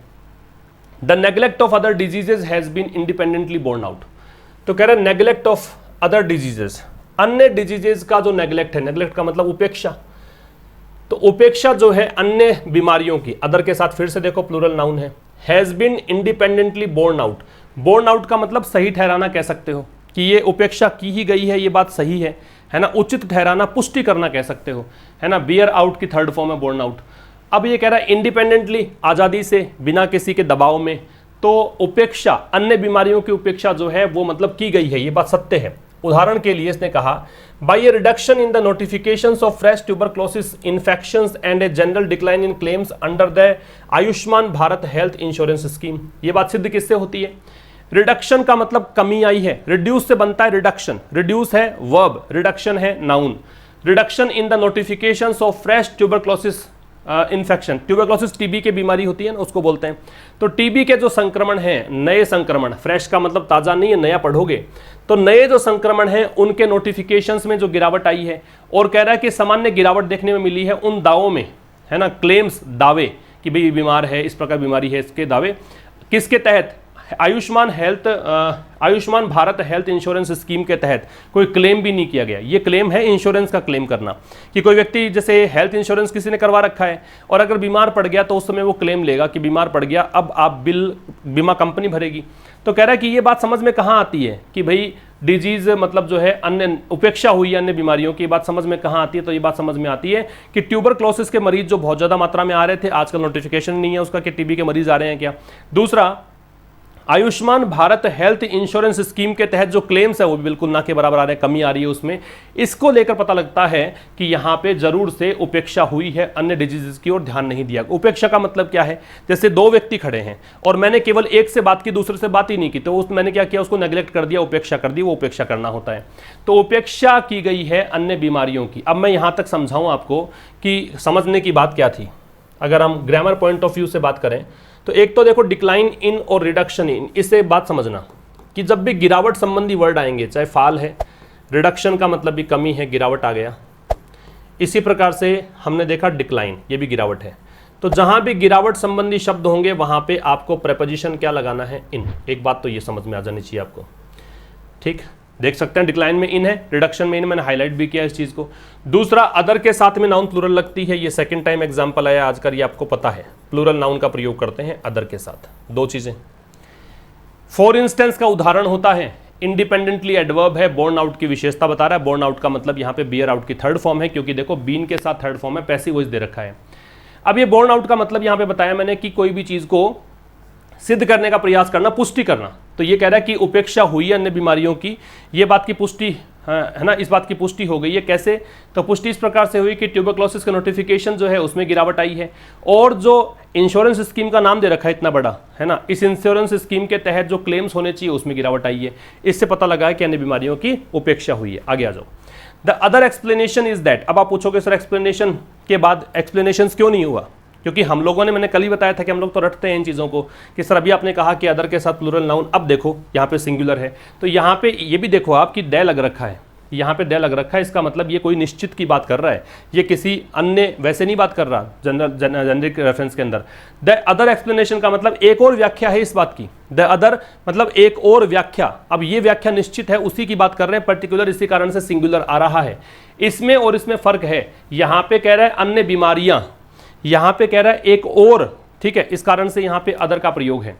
the neglect of other diseases has been independently borne out. तो कह रहे हैं नेग्लेक्ट ऑफ अदर डिजीजेज, अन्य डिजीजेज का जो नेग्लेक्ट है, नेग्लेक्ट का मतलब उपेक्षा, तो उपेक्षा जो है अन्य बीमारियों की, अदर के साथ फिर से देखो प्लूरल नाउन है, has been independently borne out. Borne out का मतलब सही ठहराना कह सकते हो कि ये उपेक्षा की ही गई है, ये बात सही है ना, उचित ठहराना, पुष्टि करना कह सकते हो, है ना। बियर आउट की थर्ड फॉर्म है बोर्न आउट। अब ये कह रहा है इंडिपेंडेंटली, आज़ादी से, बिना किसी के दबाव में, तो उपेक्षा, अन्य बीमारियों की उपेक्षा जो है वो मतलब की गई है, ये बात सत्य है। उदाहरण के लिए इसने कहा by a reduction in the notifications of fresh tuberculosis infections and a general decline in claims under the Ayushman Bharat health insurance scheme. ये बात सिद्ध किससे होती है, रिडक्शन का मतलब कमी आई है, रिड्यूस से बनता है रिडक्शन, रिड्यूस है वर्ब, रिडक्शन है noun. Reduction in the notifications of fresh tuberculosis infection, tuberculosis TB की बीमारी होती है ना, उसको बोलते हैं। तो टीबी के जो संक्रमण हैं, नए संक्रमण, फ्रेश का मतलब ताज़ा नहीं है, नया पढ़ोगे, तो नए जो संक्रमण हैं उनके नोटिफिकेशंस में जो गिरावट आई है, और कह रहा है कि सामान्य गिरावट देखने में मिली है उन दावों में, है ना, क्लेम्स, दावे कि भाई बीमार है, इस प्रकार बीमारी है, इसके दावे किसके तहत, Ayushman Bharat health insurance scheme के तहत कोई क्लेम भी नहीं किया गया। ये क्लेम है इंश्योरेंस का क्लेम करना, कि कोई व्यक्ति जैसे हेल्थ इंश्योरेंस किसी ने करवा रखा है और अगर बीमार पड़ गया तो उस समय वो क्लेम लेगा कि बीमार पड़ गया, अब आप बिल बीमा कंपनी भरेगी। तो कह रहा है कि ये बात समझ में कहाँ आती है कि भाई डिजीज मतलब जो है अन्य उपेक्षा हुई अन्य बीमारियों की, बात समझ में कहाँ आती है? तो ये बात समझ में आती है कि ट्यूबरक्लोसिस के मरीज जो बहुत ज़्यादा मात्रा में आ रहे थे, आजकल नोटिफिकेशन नहीं है उसका कि टीबी के मरीज आ रहे हैं क्या। दूसरा, Ayushman Bharat health insurance scheme के तहत जो क्लेम्स है वो भी बिल्कुल ना के बराबर आ रहे हैं, कमी आ रही है उसमें। इसको लेकर पता लगता है कि यहाँ पे जरूर से उपेक्षा हुई है, अन्य डिजीजेस की ओर ध्यान नहीं दिया। उपेक्षा का मतलब क्या है? जैसे दो व्यक्ति खड़े हैं और मैंने केवल एक से बात की, दूसरे से बात ही नहीं की, तो मैंने क्या किया, उसको नेग्लेक्ट कर दिया, उपेक्षा कर दी। वो उपेक्षा करना होता है। तो उपेक्षा की गई है अन्य बीमारियों की। अब मैं यहाँ तक समझाऊँ आपको कि समझने की बात क्या थी। अगर हम ग्रामर पॉइंट ऑफ व्यू से बात करें तो एक तो देखो डिक्लाइन इन और रिडक्शन इन, इससे बात समझना कि जब भी गिरावट संबंधी वर्ड आएंगे, चाहे फाल है, रिडक्शन का मतलब भी कमी है, गिरावट आ गया। इसी प्रकार से हमने देखा डिक्लाइन, ये भी गिरावट है। तो जहां भी गिरावट संबंधी शब्द होंगे वहां पे आपको प्रेपोजिशन क्या लगाना है? इन। एक बात तो ये समझ में आ जानी चाहिए आपको, ठीक। देख सकते हैं डिक्लाइन में इन है, रिडक्शन में इन, मैंने हाईलाइट भी किया इस चीज को। दूसरा, अदर के साथ में नाउन प्लूरल लगती है, ये सेकंड टाइम एग्जांपल आया आज का, ये आपको पता है, प्लूरल नाउन का प्रयोग करते हैं अदर के साथ। दो चीजें। फॉर इंस्टेंस का उदाहरण होता है इंडिपेंडेंटली एडवर्ब है, बोर्न आउट की विशेषता बता रहा है। बोर्न आउट का मतलब यहाँ पे बियर आउट की थर्ड फॉर्म है, क्योंकि देखो बीन के साथ थर्ड फॉर्म है, पैसिव वॉइस दे रखा है। अब ये बोर्न आउट का मतलब यहाँ पे बताया मैंने कि कोई भी चीज को सिद्ध करने का प्रयास करना, पुष्टि करना। तो ये कह रहा है कि उपेक्षा हुई अन्य बीमारियों की, ये बात की पुष्टि है ना, इस बात की पुष्टि हो गई है। कैसे? तो पुष्टि इस प्रकार से हुई कि ट्यूबरक्लोसिस का नोटिफिकेशन जो है उसमें गिरावट आई है, और जो इंश्योरेंस स्कीम का नाम दे रखा है इतना बड़ा, है ना, इस इंश्योरेंस स्कीम के तहत जो क्लेम्स होने चाहिए उसमें गिरावट आई है। इससे पता लगा है कि अन्य बीमारियों की उपेक्षा हुई है। आगे आ जाओ। The other explanation is that. अब आप पूछोगे सर एक्सप्लेनेशन के बाद एक्सप्लेनेशन क्यों नहीं हुआ? क्योंकि हम लोगों ने, मैंने कल ही बताया था कि हम लोग तो रटते हैं इन चीज़ों को कि सर अभी आपने कहा कि अदर के साथ प्लूरल नाउन, अब देखो यहाँ पे सिंगुलर है, तो यहाँ पे ये भी देखो आप कि दे लग रखा है, यहाँ पे दे लग रखा है, इसका मतलब ये कोई निश्चित की बात कर रहा है, ये किसी अन्य वैसे नहीं बात कर रहा जेनरिक रेफरेंस के अंदर। द अदर एक्सप्लेनेशन का मतलब एक और व्याख्या है इस बात की। द अदर मतलब एक और व्याख्या। अब ये व्याख्या निश्चित है, उसी की बात कर रहे हैं, पर्टिकुलर, इसी कारण से सिंगुलर आ रहा है। इसमें और इसमें फर्क है। यहाँ पे कह रहा है अन्य बीमारियां, यहां पे कह रहा है एक और, ठीक है, इस कारण से यहां पे अदर का प्रयोग है।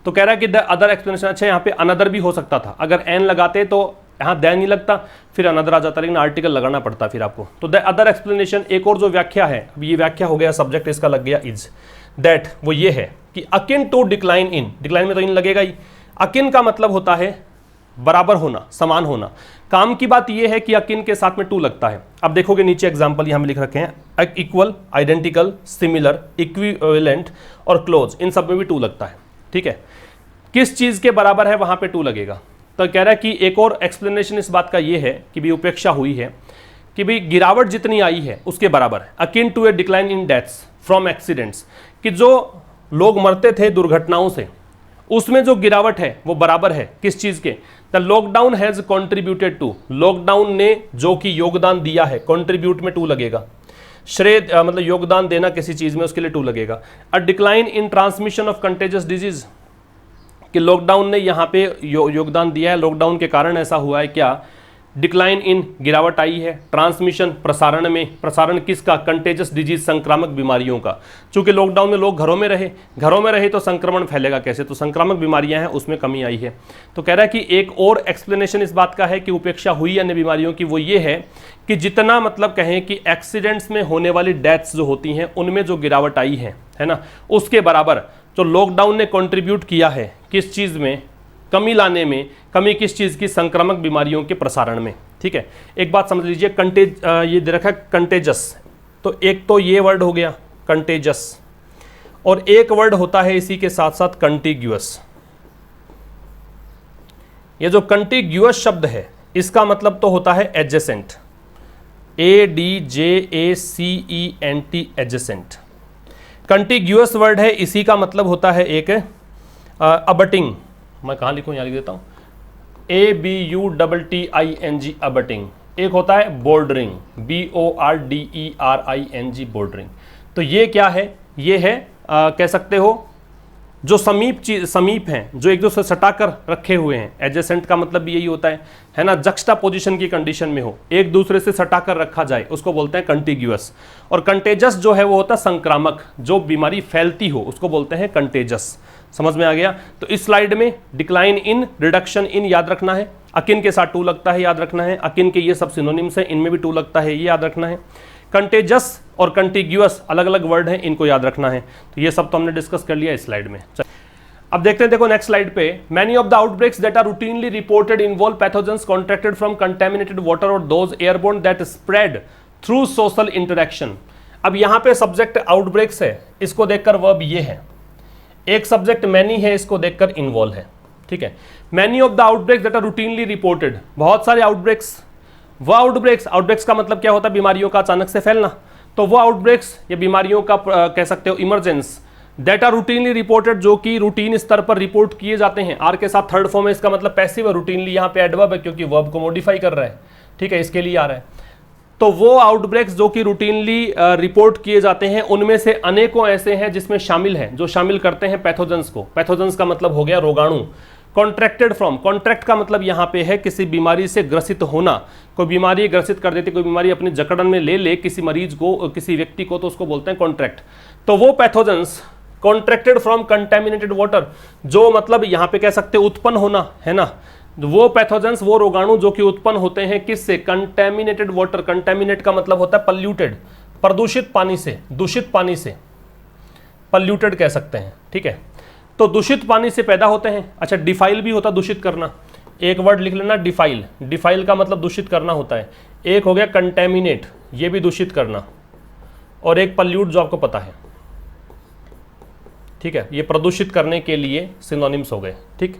तो कह रहा है कि द अदर एक्सप्लेनेशन। अच्छा, यहां पे अनदर भी हो सकता था, अगर एन लगाते तो यहां द नहीं लगता, फिर अनदर आ जाता, लेकिन आर्टिकल लगाना पड़ता फिर आपको। तो द अदर एक्सप्लेनेशन, एक और जो व्याख्या है, अब ये व्याख्या हो गया, सब्जेक्ट इसका लग गया इज, दैट वो ये है कि akin to decline in, decline में तो इन लगेगा ही। अकिन का मतलब होता है बराबर होना, समान होना। काम की बात यह है कि अकिन के साथ में टू लगता है। अब देखोगे नीचे एग्जांपल यहां में लिख रखे हैं, इक्वल, आइडेंटिकल, सिमिलर, इक्विवेलेंट और क्लोज, इन सब में भी टू लगता है, ठीक है। किस चीज के बराबर है वहां पे टू लगेगा। तो कह रहा है कि एक और एक्सप्लेनेशन इस बात का यह है कि भी उपेक्षा हुई है कि भी गिरावट जितनी आई है उसके बराबर है। Akin to a decline in deaths from accidents, कि जो लोग मरते थे दुर्घटनाओं से, उसमें जो गिरावट है वो बराबर है किस चीज के? The lockdown has contributed to, lockdown ने जो कि योगदान दिया है, कॉन्ट्रीब्यूट में टू लगेगा। श्रेय मतलब योगदान देना किसी चीज में, उसके लिए टू लगेगा। A decline in transmission of contagious disease, कि लॉकडाउन ने यहाँ पे योगदान दिया है, लॉकडाउन के कारण ऐसा हुआ है क्या? डिक्लाइन इन, गिरावट आई है। ट्रांसमिशन, प्रसारण में, प्रसारण किसका? कंटेजियस डिजीज, संक्रामक बीमारियों का। चूंकि लॉकडाउन में लोग घरों में रहे तो संक्रमण फैलेगा कैसे? तो संक्रामक बीमारियां हैं, उसमें कमी आई है। तो कह रहा है कि एक और एक्सप्लेनेशन इस बात का है कि उपेक्षा हुई अन्य बीमारियों की, वो ये है कि जितना मतलब कहें कि एक्सीडेंट्स में होने वाली डेथ्स जो होती हैं उनमें जो गिरावट आई है ना, उसके बराबर जो लॉकडाउन ने कॉन्ट्रीब्यूट किया है किस चीज़ में? कमी लाने में। कमी किस चीज़ की? संक्रामक बीमारियों के प्रसारण में, ठीक है। एक बात समझ लीजिए, ये दे रखा है कंटेजस, तो एक तो ये वर्ड हो गया कंटेजस, और एक वर्ड होता है इसी के साथ साथ कंटिग्यूअस। ये जो कंटिग्यूअस शब्द है इसका मतलब तो होता है एडजेसेंट, ADJACENT, एडजेसेंट। कंटिग्यूअस वर्ड है, इसी का मतलब होता है एक अबटिंग। मैं कहाँ लिखूँ? यहाँ लिख देता हूँ, ABUTTING, अबटिंग। एक होता है बॉर्डरिंग, BORDERING, बॉर्डरिंग। तो ये क्या है? ये है कह सकते हो जो समीप हैं, जो एक दूसरे से सटाकर रखे हुए हैं, एडजेसेंट का मतलब भी यही होता है ना, जक्स्टा पोजीशन की कंडीशन में हो, एक दूसरे से सटाकर रखा जाए, उसको बोलते हैं कंटिग्यूअस। और कंटेजस जो है वो होता है संक्रामक, जो बीमारी फैलती हो उसको बोलते हैं कंटेजस। समझ में आ गया? तो इस स्लाइड में डिक्लाइन इन, रिडक्शन इन याद रखना है, अकिन के साथ टू लगता है याद रखना है, अकिन के ये सब सिनोनिम्स हैं, इनमें भी टू लगता है ये याद रखना है। कंटेजस और कंटिग्यूअस अलग अलग वर्ड हैं, इनको याद रखना है। तो ये सब तो हमने डिस्कस कर लिया इस स्लाइड में। अब देखते हैं, देखो नेक्स्ट स्लाइड पे, many of the outbreaks that are routinely reported involve pathogens contracted from contaminated water और those airborne that spread through social interaction. अब यहाँ पे सब्जेक्ट आउटब्रेक्स है, इसको देखकर वर्ब ये है, एक सब्जेक्ट मैनी है, इसको देखकर इन्वॉल्व है। ठीक है, many of the outbreaks that are routinely reported, बहुत सारे आउटब्रेक्स, वो आउटब्रेक्स का मतलब क्या होता है? बीमारियों का अचानक से फैलना। तो वो आउटब्रेक्स या बीमारियों का कह सकते हो emergence, that are routinely reported, जो कि रूटीन स्तर पर रिपोर्ट किए जाते हैं। आर के साथ थर्ड फॉर्म है, इसका मतलब पैसिव है, रूटीनली यहाँ पे एडवर्ब है क्योंकि वर्ब को मॉडिफाई कर रहा है। ठीक है, इसके लिए आ रहा है। तो वो आउटब्रेक्स जो कि रूटीनली रिपोर्ट किए जाते हैं, उनमें से अनेकों ऐसे हैं जिसमें शामिल है, जो शामिल करते हैं पैथोजेंस को। पैथोजेंस का मतलब हो गया रोगाणु। कॉन्ट्रैक्टेड फ्रॉम, कॉन्ट्रैक्ट का मतलब यहाँ पे है किसी बीमारी से ग्रसित होना। कोई बीमारी ग्रसित कर देती, कोई बीमारी अपनी जकड़न में ले किसी मरीज को, किसी व्यक्ति को, तो उसको बोलते हैं कॉन्ट्रैक्ट। तो वो pathogens contracted from contaminated water, जो मतलब यहाँ पे कह सकते उत्पन्न होना है ना, वो पैथोजेंस, वो रोगाणु जो कि उत्पन्न होते हैं किससे? Contaminated water. कंटेमिनेट का मतलब होता है पल्यूटेड, प्रदूषित पानी से, दूषित पानी से, पल्यूटेड कह सकते हैं। ठीक है, तो दूषित पानी से पैदा होते हैं। अच्छा, डिफाइल भी होता, दूषित करना, एक वर्ड लिख लेना डिफाइल। डिफाइल का मतलब दूषित करना होता है। एक हो गया कंटेमिनेट, ये भी दूषित करना, और एक पल्यूट जो आपको पता है। ठीक है, ये प्रदूषित करने के लिए सिनोनिम्स हो गए। ठीक,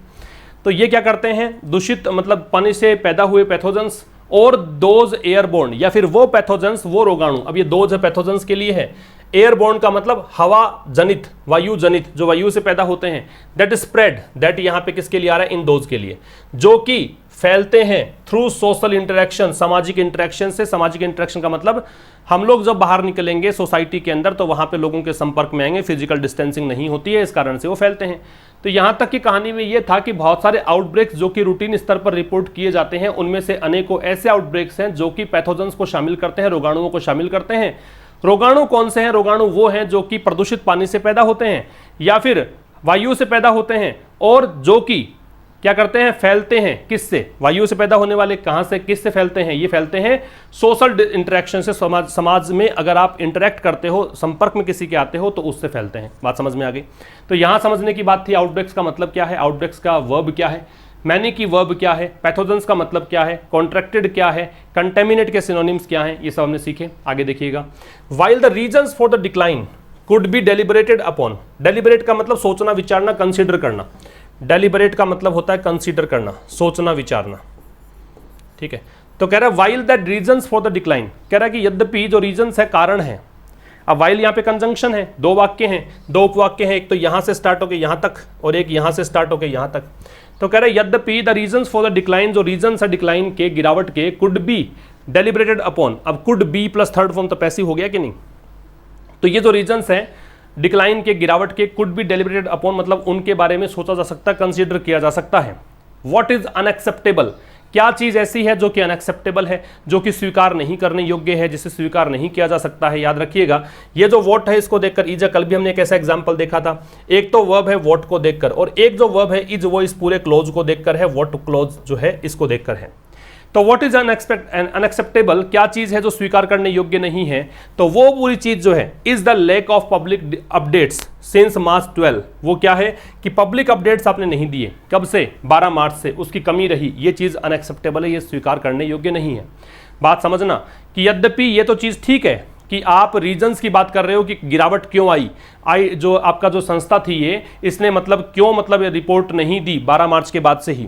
तो ये क्या करते हैं? दूषित मतलब पानी से पैदा हुए पैथोजेंस, और दोज एयरबोर्न, या फिर वो पैथोजेंस, वो रोगाणु। अब ये दोज है, पैथोजेंस के लिए है। एयरबोर्न का मतलब हवा जनित, वायु जनित, जो वायु से पैदा होते हैं। दैट स्प्रेड, दैट यहाँ पे किसके लिए आ रहा है? इन दोज के लिए, जो कि फैलते हैं थ्रू सोशल इंटरेक्शन, सामाजिक इंटरेक्शन से। सामाजिक इंटरेक्शन का मतलब हम लोग जब बाहर निकलेंगे सोसाइटी के अंदर, तो वहां पे लोगों के संपर्क में आएंगे, फिजिकल डिस्टेंसिंग नहीं होती है, इस कारण से वो फैलते हैं। तो यहां तक की कहानी में ये था कि बहुत सारे आउटब्रेक्स जो कि रूटीन स्तर पर रिपोर्ट किए जाते हैं, उनमें से अनेकों ऐसे आउटब्रेक्स हैं जो कि पैथोजेंस को शामिल करते हैं, रोगाणुओं को शामिल करते हैं। रोगाणु कौन से हैं? रोगाणु वो हैं जो कि प्रदूषित पानी से पैदा होते हैं या फिर वायु से पैदा होते हैं, और जो कि क्या करते हैं? फैलते हैं किससे? वायु से पैदा होने वाले कहां से, किससे फैलते हैं? ये फैलते हैं सोशल इंटरेक्शन से। समाज में अगर आप इंटरेक्ट करते हो, संपर्क में किसी के आते हो, तो उससे फैलते हैं। बात समझ में आ गई? तो यहां समझने की बात थी आउटब्रेक्स का मतलब क्या है, आउटब्रेक्स का वर्ब क्या है, मैनी की वर्ब क्या है, पैथोजेंस का मतलब क्या है, कॉन्ट्रैक्टेड क्या है, कंटेमिनेट के सिनोनिम्स क्या हैं, ये सब हमने सीखे। आगे देखिएगा, while the reasons for the decline could be deliberated upon. Deliberate का मतलब सोचना, विचारना, कंसीडर करना। डेलिबरेट का मतलब होता है कंसीडर करना, सोचना, विचारना। ठीक है, तो कह रहा है while that reasons for the decline, कह रहा है कि यद्यपि जो रीजंस है, कारण है। अब वाइल यहाँ पे कंजंक्शन है, दो वाक्य हैं, दो उपवाक्य हैं, एक तो यहां से स्टार्ट होकर यहां तक और एक यहां से स्टार्ट होकर यहां तक। तो कह रहे यद्यपि the reasons for the decline, जो रीजंस है डिक्लाइन के, गिरावट के, कुड बी डेलिबरेटेड अपॉन। अब could be plus third form तो पैसिव हो गया कि नहीं? तो ये जो रीजंस हैं डिक्लाइन के, गिरावट के, कुड बी डेलिबरेटेड अपॉन मतलब उनके बारे में सोचा जा सकता है, कंसीडर किया जा सकता है। व्हाट इज अनएक्सेप्टेबल, क्या चीज ऐसी है जो कि अनएक्सेप्टेबल है, जो कि स्वीकार नहीं करने योग्य है, जिसे स्वीकार नहीं किया जा सकता है। याद रखिएगा, ये जो वॉट है इसको देखकर इज, कल भी हमने एक ऐसा एग्जांपल देखा था। एक तो वर्ब है वॉट को देखकर, और एक जो वर्ब है इज, वो इस पूरे क्लोज को देखकर है, वॉट क्लोज जो है इसको देखकर है। तो व्हाट इज अनएक्सेप्टेबल, क्या चीज है जो स्वीकार करने योग्य नहीं है? तो वो पूरी चीज जो है is the lack of public updates since March 12। वो क्या है कि पब्लिक अपडेट्स आपने नहीं दिए, कब से? 12 मार्च से, उसकी कमी रही। ये चीज अनएक्सेप्टेबल है, ये स्वीकार करने योग्य नहीं है। बात समझना कि यद्यपि ये तो चीज ठीक है कि आप रीजंस की बात कर रहे हो कि गिरावट क्यों आई, जो आपका जो संस्था थी ये, इसने मतलब क्यों मतलब रिपोर्ट नहीं दी 12 मार्च के बाद से ही।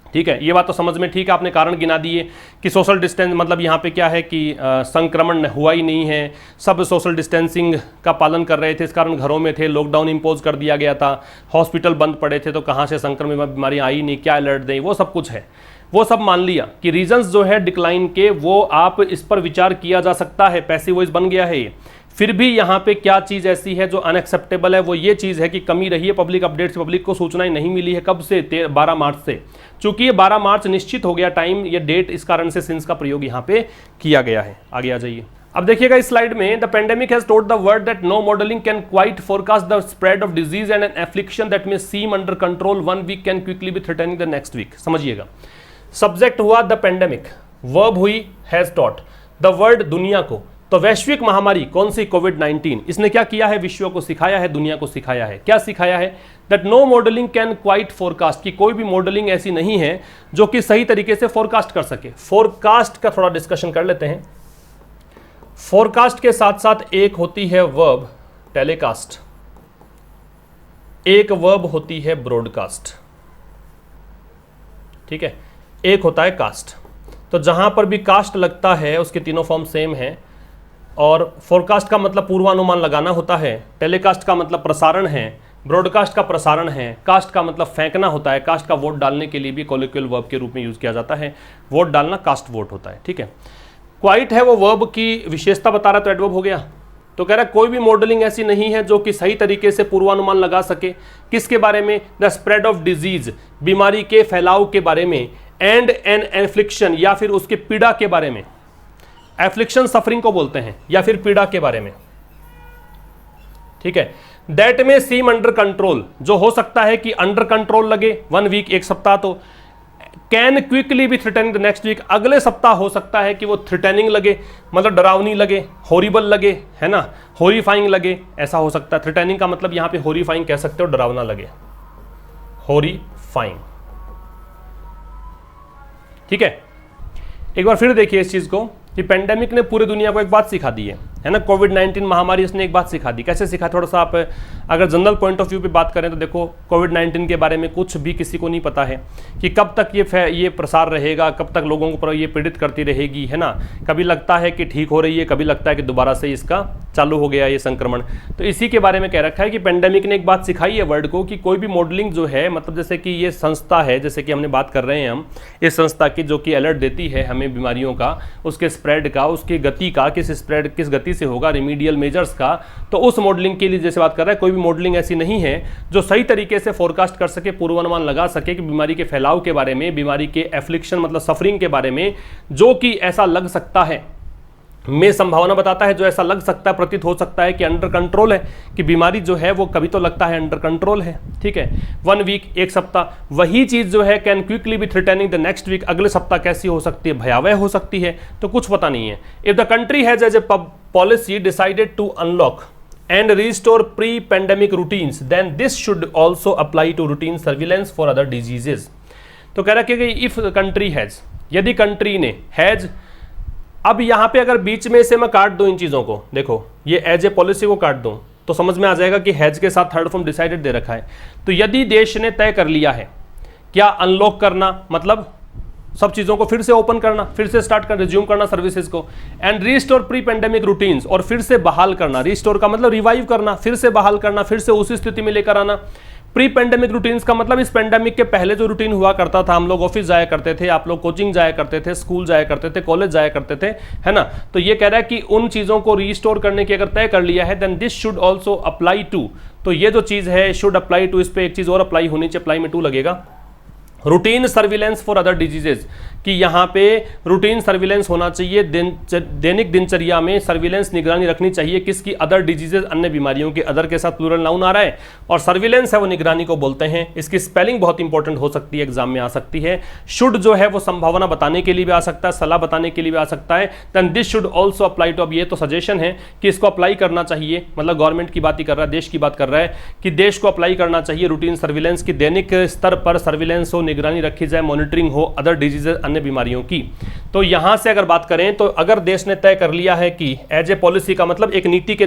ठीक है, ये बात तो समझ में ठीक है, आपने कारण गिना दिए कि सोशल डिस्टेंस, मतलब यहाँ पे क्या है कि संक्रमण हुआ ही नहीं है, सब सोशल डिस्टेंसिंग का पालन कर रहे थे, इस कारण घरों में थे, लॉकडाउन इम्पोज कर दिया गया था, हॉस्पिटल बंद पड़े थे, तो कहाँ से संक्रमण बीमारी आई नहीं, क्या अलर्ट दें, वो सब कुछ है, वो सब मान लिया कि रीजंस जो है डिक्लाइन के, वो आप इस पर विचार किया जा सकता है, पैसिव वॉइस बन गया है ये। फिर भी यहाँ पे क्या चीज़ ऐसी है जो अनएक्सेप्टेबल है, वो ये चीज़ है कि कमी रही है पब्लिक अपडेट्स, पब्लिक को सूचनाएं नहीं मिली है। कब से? 12 मार्च से। चूंकि ये 12 मार्च निश्चित हो गया टाइम, ये डेट, इस कारण से सिंस का प्रयोग यहाँ पे किया गया है। आगे आ जाइए। अब देखिएगा इस स्लाइड में, the pandemic has told the world that no modelling can quite forecast the spread of disease and an affliction that may seem under control one week can quickly be threatening the next week. समझिएगा, subject हुआ the pandemic, verb हुई has taught, the world दुनिया को, तो वैश्विक महामारी कौन सी? कोविड-19। इसने क्या किया है? विश्व को सिखाया है, दुनिया को सिखाया है। क्या सिखाया है? That no modelling can quite forecast, कि कोई भी मॉडलिंग ऐसी नहीं है जो कि सही तरीके से फोरकास्ट कर सके। फोरकास्ट का थोड़ा डिस्कशन कर लेते हैं। फोरकास्ट के साथ साथ एक होती है वर्ब टेलीकास्ट, एक वर्ब होती है ब्रॉडकास्ट, ठीक है, एक होता है कास्ट। तो जहां पर भी कास्ट लगता है उसके तीनों फॉर्म सेम है। और फोरकास्ट का मतलब पूर्वानुमान लगाना होता है, टेलीकास्ट का मतलब प्रसारण है, ब्रॉडकास्ट का प्रसारण है, कास्ट का मतलब फेंकना होता है। कास्ट का वोट डालने के लिए भी कॉलिक्वियल वर्ब के रूप में यूज किया जाता है, वोट डालना कास्ट वोट होता है, ठीक है। क्वाइट है वो वर्ब की विशेषता बता रहा, तो एडवर्ब हो गया। तो कह रहा है कोई भी मॉडलिंग ऐसी नहीं है जो कि सही तरीके से पूर्वानुमान लगा सके। किसके बारे में? द स्प्रेड ऑफ डिजीज, बीमारी के फैलाव के बारे में, एंड एन एफ्लिक्शन, या फिर उसके पीड़ा के बारे में। एफ्लिक्शन सफरिंग को बोलते हैं, या फिर पीड़ा के बारे में, ठीक है। दैट में सीम अंडर कंट्रोल, जो हो सकता है कि अंडर कंट्रोल लगे, 1 वीक, एक सप्ताह। तो can quickly be threatening the next week, अगले सप्ताह हो सकता है कि वो थ्रेटनिंग लगे, मतलब डरावनी लगे, हॉरिबल लगे, है ना, हॉरिफाइंग लगे, ऐसा हो सकता है। थ्रेटनिंग का मतलब यहां पे हॉरिफाइंग कह सकते हो, डरावना लगे, हॉरिफाइंग, ठीक है। एक बार फिर देखिए इस चीज को कि पेंडेमिक ने पूरी दुनिया को एक बात सिखा दी है ना, कोविड-19 महामारी इसने एक बात सिखा दी। कैसे सिखा? थोड़ा सा आप अगर जनरल पॉइंट ऑफ व्यू पे बात करें तो देखो, कोविड-19 के बारे में कुछ भी किसी को नहीं पता है कि कब तक ये प्रसार रहेगा, कब तक लोगों को ये पीड़ित करती रहेगी, है ना। कभी लगता है कि ठीक हो रही है, कभी लगता है कि दोबारा से इसका चालू हो गया ये संक्रमण। तो इसी के बारे में कह रखा है कि पेंडेमिक ने एक बात सिखाई है वर्ल्ड को कि कोई भी मॉडलिंग जो है, मतलब जैसे कि ये संस्था है, जैसे कि हमने बात कर रहे हैं हम इस संस्था की, जो कि अलर्ट देती है हमें बीमारियों का, उसके स्प्रेड का, उसकी गति का, किस गति से होगा, रिमीडियल मेजर्स का। तो उस मॉडलिंग के लिए जैसे बात कर रहा है, कोई भी मॉडलिंग ऐसी नहीं है जो सही तरीके से फोरकास्ट कर सके, पूर्वानुमान लगा सके कि बीमारी के फैलाव के बारे में, बीमारी के एफ्लिक्शन मतलब सफरिंग के बारे में, जो कि ऐसा लग सकता है, में संभावना बताता है, जो ऐसा लग सकता है, प्रतीत हो सकता है कि अंडर कंट्रोल है, कि बीमारी जो है वो कभी तो लगता है अंडर कंट्रोल है, ठीक है। 1 वीक, एक सप्ताह। वही चीज जो है can quickly be threatening the next week, अगले सप्ताह कैसी हो सकती है? भयावह हो सकती है। तो कुछ पता नहीं है। If the country has as a policy decided to unlock and restore pre-pandemic routines, then this should also apply to routine surveillance for other diseases. तो कह रहा है कि if country has, यदि कंट्री ने, हैज, अब यहां पे अगर बीच में से मैं काट दूं इन चीजों को, देखो ये एज ए पॉलिसी को काट दूं तो समझ में आ जाएगा कि हैज के साथ थर्ड फॉर्म डिसाइडेड दे रखा है। तो यदि देश ने तय कर लिया है क्या अनलॉक करना, मतलब सब चीज़ों को फिर से ओपन करना, फिर से स्टार्ट कर रिज्यूम करना सर्विसेज को, and restore pre pandemic routines, और फिर से बहाल करना, रीस्टोर का मतलब रिवाइव करना, फिर से बहाल करना, फिर से उसी स्थिति में लेकर आना। प्री पेंडेमिक रूटीन्स का मतलब इस पेंडेमिक के पहले जो रूटीन हुआ करता था, हम लोग ऑफिस जाया करते थे, आप लोग कोचिंग जाया करते थे, स्कूल जाया करते थे, कॉलेज जाया करते थे, है ना। तो ये कह रहा है कि उन चीज़ों को रीस्टोर करने की अगर तय कर लिया है, then this should also apply to, तो ये जो चीज़ है शुड अप्लाई टू, इस पर एक चीज़ और अप्लाई होनी चाहिए, अप्लाई में टू लगेगा, routine surveillance for other diseases, कि यहाँ पे रूटीन सर्विलेंस होना चाहिए, दैनिक दिनचर्या में सर्विलेंस निगरानी रखनी चाहिए, किसकी? अदर डिजीजेज, अन्य बीमारियों के। अदर के साथ प्लूरल नाउन आ रहा है, और सर्विलेंस है वो निगरानी को बोलते हैं। इसकी स्पेलिंग बहुत इंपॉर्टेंट हो सकती है, एग्जाम में आ सकती है। शुड जो है वो संभावना बताने के लिए भी आ सकता है, सलाह बताने के लिए भी आ सकता है। Then this should also apply to, अब ये तो सजेशन है कि इसको अप्लाई करना चाहिए, मतलब गवर्नमेंट की बात ही कर रहा है, देश की बात कर रहा है कि देश को अप्लाई करना चाहिए रूटीन सर्विलेंस की, दैनिक स्तर पर सर्विलेंस हो, निगरानी रखी जाए, मॉनिटरिंग हो अदर डिजीजेज, अन्य बीमारियों की। तो यहां से अगर बात करें तो अगर देश ने तय कर लिया है कि एज ए पॉलिसी का मतलब एक नीति के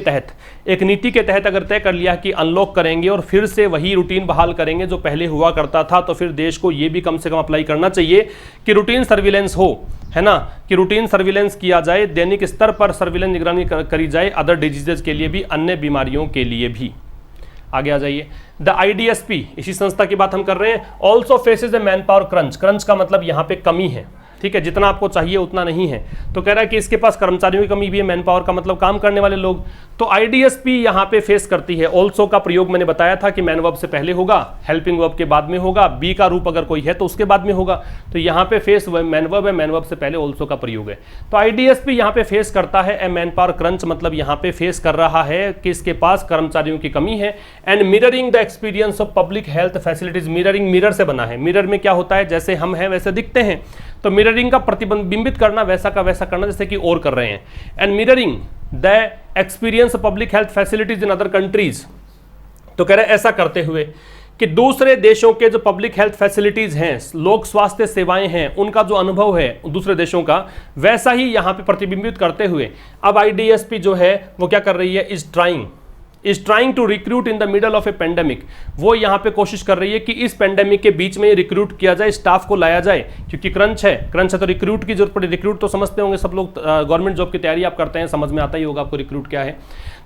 तहत अगर तय कर लिया कि अनलॉक करेंगे और फिर से वही रूटीन बहाल करेंगे जो पहले हुआ करता था, तो फिर देश को यह भी कम से कम अप्लाई करना चाहिए कि रूटीन सर्विलेंस हो, है ना, कि रूटीन सर्विलेंस किया जाए, दैनिक स्तर पर सर्विलेंस निगरानी करी जाए, अदर डिजीजेज के लिए भी, अन्य बीमारियों के लिए भी। आगे आ जाइए। द IDSP, इसी संस्था की बात हम कर रहे हैं, also faces a man power crunch. Crunch का मतलब यहाँ पे कमी है, ठीक है, जितना आपको चाहिए उतना नहीं है। तो कह रहा है कि इसके पास कर्मचारियों की कमी भी है, मैन पावर का मतलब काम करने वाले लोग। तो IDSP यहाँ पे फेस करती है। ऑल्सो का प्रयोग मैंने बताया था कि मैन वर्ब से पहले होगा, हेल्पिंग वर्ब के बाद में होगा, बी का रूप अगर कोई है तो उसके बाद में होगा। तो यहाँ पे फेस मैन वर्ब है, मैन वर्ब से पहले ऑल्सो का प्रयोग है। तो IDSP यहाँ पे फेस करता है ए मैन पावर क्रंच, मतलब यहाँ पे फेस कर रहा है कि इसके पास कर्मचारियों की कमी है। And mirroring the experience of public health facilities, mirroring mirror से बना है। मिरर में क्या होता है, जैसे हम हैं वैसे दिखते हैं, तो मिररिंग का प्रतिबिंबित करना, वैसा का वैसा करना जैसे कि और कर रहे हैं। And mirroring the experience public health facilities in other countries, तो कह रहे हैं ऐसा करते हुए कि दूसरे देशों के जो पब्लिक हेल्थ फैसिलिटीज हैं, लोक स्वास्थ्य सेवाएं हैं, उनका जो अनुभव है दूसरे देशों का, वैसा ही यहां पे प्रतिबिंबित करते हुए अब IDSP जो है वो क्या कर रही है, is trying to recruit in the middle of a pandemic. वो यहाँ पे कोशिश कर रही है कि इस पेंडेमिक के बीच में रिक्रूट किया जाए, स्टाफ को लाया जाए, क्योंकि क्रंच है तो रिक्रूट की जरूरत पड़े। रिक्रूट तो समझते होंगे सब लोग, गवर्नमेंट जॉब की तैयारी आप करते हैं, समझ में आता ही होगा आपको रिक्रूट क्या है।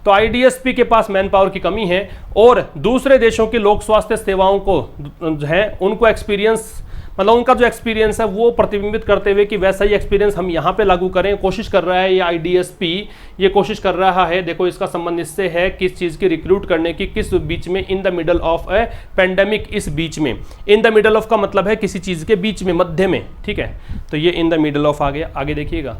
तो IDSP के पास मैन पावर की कमी है और दूसरे देशों की लोक स्वास्थ्य सेवाओं को जो है उनको एक्सपीरियंस, मतलब उनका जो एक्सपीरियंस है वो प्रतिबिंबित करते हुए कि वैसा ही एक्सपीरियंस हम यहाँ पे लागू करें, कोशिश कर रहा है ये IDSP, ये कोशिश कर रहा है। देखो इसका संबंध इससे है किस चीज़ की रिक्रूट करने की, किस बीच में, इन the middle of a pandemic, इस बीच में। इन द मिडल ऑफ का मतलब है किसी चीज़ के बीच में, मध्य में, ठीक है। तो ये इन द मिडल ऑफ आ गया। आगे देखिएगा,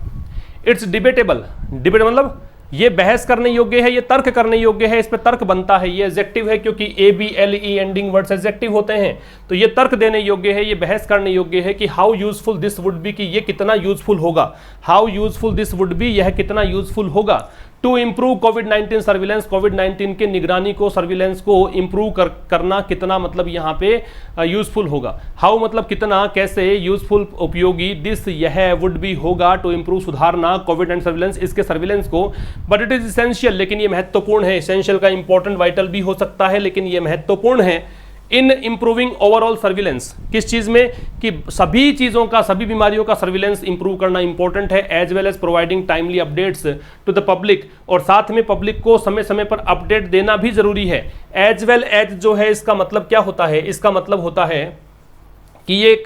इट्स डिबेटेबल, डिबेट मतलब ये बहस करने योग्य है, ये तर्क करने योग्य है, इस पे तर्क बनता है। ये एडजेक्टिव है क्योंकि ABLE एंडिंग वर्ड्स एडजेक्टिव होते हैं, तो ये तर्क देने योग्य है, ये बहस करने योग्य है कि how useful this would be, कि ये कितना यूजफुल होगा। How useful this would be, यह कितना यूजफुल होगा। टू इम्प्रूव कोविड-19 सर्विलेंस, कोविड-19 के निगरानी को, सर्विलेंस को इम्प्रूव करना कितना, मतलब यहाँ पे यूजफुल होगा। हाउ मतलब कितना, कैसे, यूजफुल उपयोगी, दिस यह, वुड बी होगा, टू इम्प्रूव सुधारना, कोविड-19 सर्विलेंस इसके सर्विलेंस को। बट इट इज इसेंशियल, लेकिन ये महत्वपूर्ण है। इसेंशियल का इंपॉर्टेंट वाइटल भी हो सकता है, लेकिन ये महत्वपूर्ण है। इन इंप्रूविंग ओवरऑल सर्विलेंस, किस चीज में, कि सभी चीजों का, सभी बीमारियों का सर्विलेंस इंप्रूव करना इंपॉर्टेंट है। As well as providing timely updates to the public, और साथ में पब्लिक को समय समय पर अपडेट देना भी जरूरी है। एज वेल एज जो है इसका मतलब क्या होता है, इसका मतलब होता है कि ये एक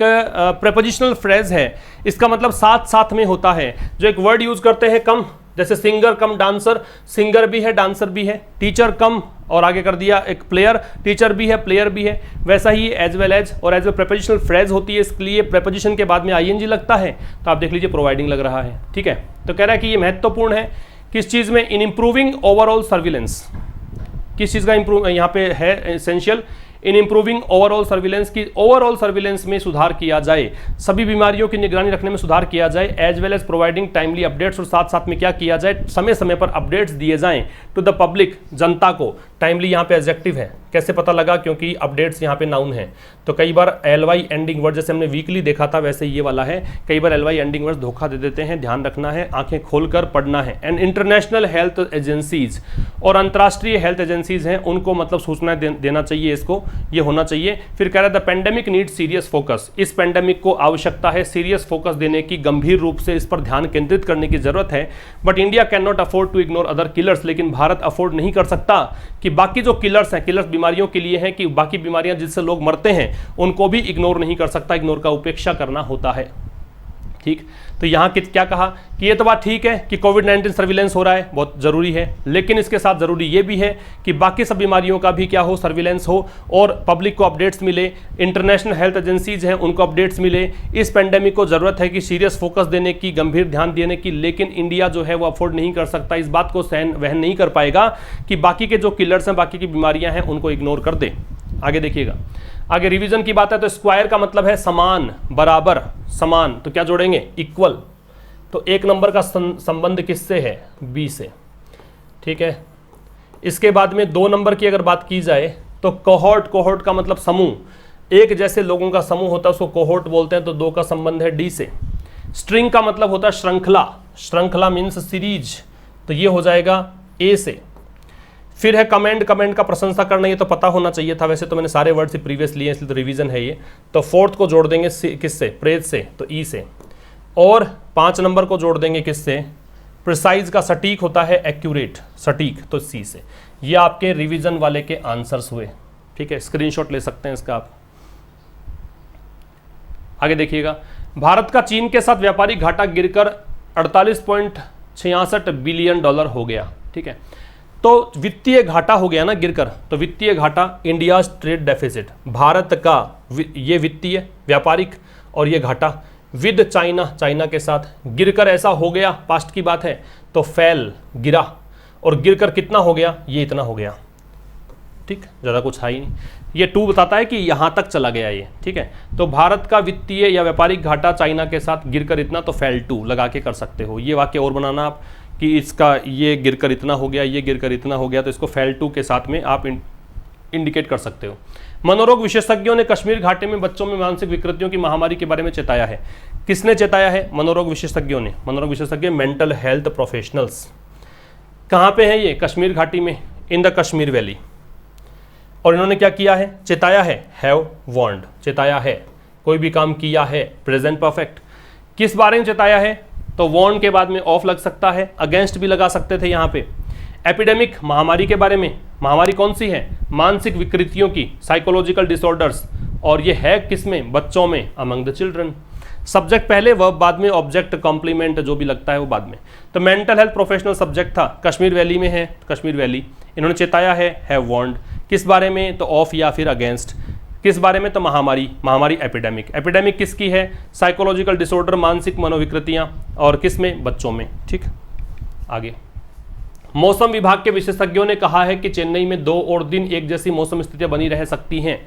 प्रेपोजिशनल फ्रेज है, इसका मतलब साथ साथ में होता है। जो एक वर्ड यूज करते हैं कम, जैसे सिंगर कम डांसर, सिंगर भी है डांसर भी है। टीचर कम, और आगे कर दिया एक प्लेयर, टीचर भी है प्लेयर भी है। वैसा ही एज वेल एज, और एज ए प्रेपोजिशनल फ्रेज होती है, इसके लिए प्रेपोजिशन के बाद में ING लगता है। तो आप देख लीजिए प्रोवाइडिंग लग रहा है, ठीक है। तो कह रहा है कि ये महत्वपूर्ण है किस चीज़ में, इन इम्प्रूविंग ओवरऑल सर्विलेंस, किस चीज़ का इंप्रूव यहाँ पे है, एसेंशियल। इन इंप्रूविंग ओवरऑल सर्विलेंस, की ओवरऑल सर्विलेंस में सुधार किया जाए, सभी बीमारियों की निगरानी रखने में सुधार किया जाए। As well as providing timely updates, और साथ साथ में क्या किया जाए, समय समय पर अपडेट्स दिए जाएं टू द पब्लिक, जनता को। टाइमली यहाँ पे एडजेक्टिव है, कैसे पता लगा, क्योंकि अपडेट्स यहाँ पे नाउन है। तो कई बार LY एंडिंग वर्ड, जैसे हमने वीकली देखा था वैसे ये वाला है, कई बार LY एंडिंग वर्ड धोखा दे देते हैं, ध्यान रखना है, आंखें खोलकर पढ़ना है। एंड इंटरनेशनल हेल्थ एजेंसीज, और अंतर्राष्ट्रीय हेल्थ एजेंसीज हैं, उनको मतलब सूचना देना चाहिए, इसको ये होना चाहिए। फिर कह रहा है the pandemic need serious focus, इस पेंडेमिक को आवश्यकता है सीरियस फोकस देने की, गंभीर रूप से इस पर ध्यान केंद्रित करने की जरूरत है। But India can not afford to ignore other killers, लेकिन भारत अफोर्ड नहीं कर सकता कि बाकी जो किलर्स हैं, किलर्स बीमारियों के लिए हैं, कि बाकी बीमारियां जिससे लोग मरते हैं उनको भी इग्नोर नहीं कर सकता, इग्नोर का उपेक्षा करना होता है, ठीक। तो यहाँ क्या कहा कि ये तो बात ठीक है कि कोविड-19 सर्विलेंस हो रहा है, बहुत जरूरी है, लेकिन इसके साथ जरूरी ये भी है कि बाकी सब बीमारियों का भी क्या हो, सर्विलेंस हो, और पब्लिक को अपडेट्स मिले, इंटरनेशनल हेल्थ एजेंसीज हैं उनको अपडेट्स मिले। इस पेंडेमिक को जरूरत है कि सीरियस फोकस देने की, गंभीर ध्यान देने की, लेकिन इंडिया जो है वो अफोर्ड नहीं कर सकता, इस बात को वहन नहीं कर पाएगा कि बाकी के जो किलर्स हैं, बाकी की बीमारियां हैं, उनको इग्नोर कर दे। आगे देखिएगा, आगे रिवीजन की बात है। तो स्क्वायर का मतलब है समान, बराबर, समान, तो क्या जोड़ेंगे, इक्वल। तो 1 नंबर का संबंध किससे है, बी से, ठीक है। इसके बाद में 2 नंबर की अगर बात की जाए तो कोहोर्ट, कोहोर्ट का मतलब समूह, एक जैसे लोगों का समूह होता है उसको कोहोर्ट बोलते हैं, तो 2 का संबंध है डी से। स्ट्रिंग का मतलब होता है श्रृंखला, श्रृंखला मीन्स सीरीज, तो ये हो जाएगा ए से। फिर है कमेंट, कमेंट का प्रशंसा करना, ये तो पता होना चाहिए था, वैसे तो मैंने सारे वर्ड से प्रीवियस लिए इसलिए तो रिवीजन है ये। तो 4th को जोड़ देंगे किससे, प्रेज से, तो ई से। और 5 नंबर को जोड़ देंगे किससे, प्रिसाइज का सटीक होता है एक्यूरेट, सटीक, तो सी से। ये आपके रिवीजन वाले के आंसर्स हुए, ठीक है। स्क्रीनशॉट ले सकते हैं इसका आप। आगे देखिएगा, भारत का चीन के साथ व्यापारिक घाटा गिरकर 48.66 बिलियन डॉलर हो गया। ठीक है, तो वित्तीय घाटा हो गया ना गिरकर, तो वित्तीय घाटा, इंडिया ट्रेड डेफिसिट, भारत का ये वित्तीय व्यापारिक और ये घाटा विद चाइना, चाइना के साथ गिरकर ऐसा हो गया, पास्ट की बात है, तो फेल गिरा, और गिरकर कितना हो गया, ये इतना हो गया। ठीक, ज़्यादा कुछ है ही नहीं, ये 2 बताता है कि यहाँ तक चला गया ये। ठीक है, तो भारत का वित्तीय या व्यापारिक घाटा चाइना के साथ गिरकर इतना, तो फेल 2 लगा के कर सकते हो। ये वाक्य और बनाना आप कि इसका ये गिरकर इतना हो गया, ये गिरकर इतना हो गया, तो इसको फेल 2 के साथ में आप इंडिकेट कर सकते हो। मनोरोग विशेषज्ञों ने कश्मीर घाटी में बच्चों में मानसिक विकृतियों की महामारी के बारे में चेताया है। किसने चेताया है? मनोरोग विशेषज्ञों ने। मनोरोग विशेषज्ञ मेंटल हेल्थ प्रोफेशनल्स। कहाँ पे है ये? कश्मीर घाटी में, इन द कश्मीर वैली। और इन्होंने क्या किया है? चेताया है, हैव वार्नड, चेताया है, कोई भी काम किया है, प्रेजेंट परफेक्ट। किस बारे में चेताया है? तो वार्न के बाद में ऑफ लग सकता है, अगेंस्ट भी लगा सकते थे यहाँ पे। एपिडेमिक, महामारी के बारे में। महामारी कौन सी है? मानसिक विकृतियों की, साइकोलॉजिकल डिसऑर्डर्स, और ये है किसमें? बच्चों में, अमंग द चिल्ड्रन। सब्जेक्ट पहले, वर्ब बाद में, ऑब्जेक्ट कॉम्प्लीमेंट जो भी लगता है वो बाद में। तो मेंटल हेल्थ प्रोफेशनल सब्जेक्ट था, कश्मीर वैली में है, कश्मीर वैली। इन्होंने चेताया है, हैव वार्नड। किस बारे में? तो ऑफ या फिर अगेंस्ट। किस बारे में? तो महामारी, महामारी एपिडेमिक। एपिडेमिक किसकी है? साइकोलॉजिकल डिसऑर्डर, मानसिक मनोविकृतियां, और किसमें? बच्चों में। ठीक, आगे। मौसम विभाग के विशेषज्ञों ने कहा है कि चेन्नई में 2 और दिन एक जैसी मौसम स्थितियां बनी रह सकती हैं।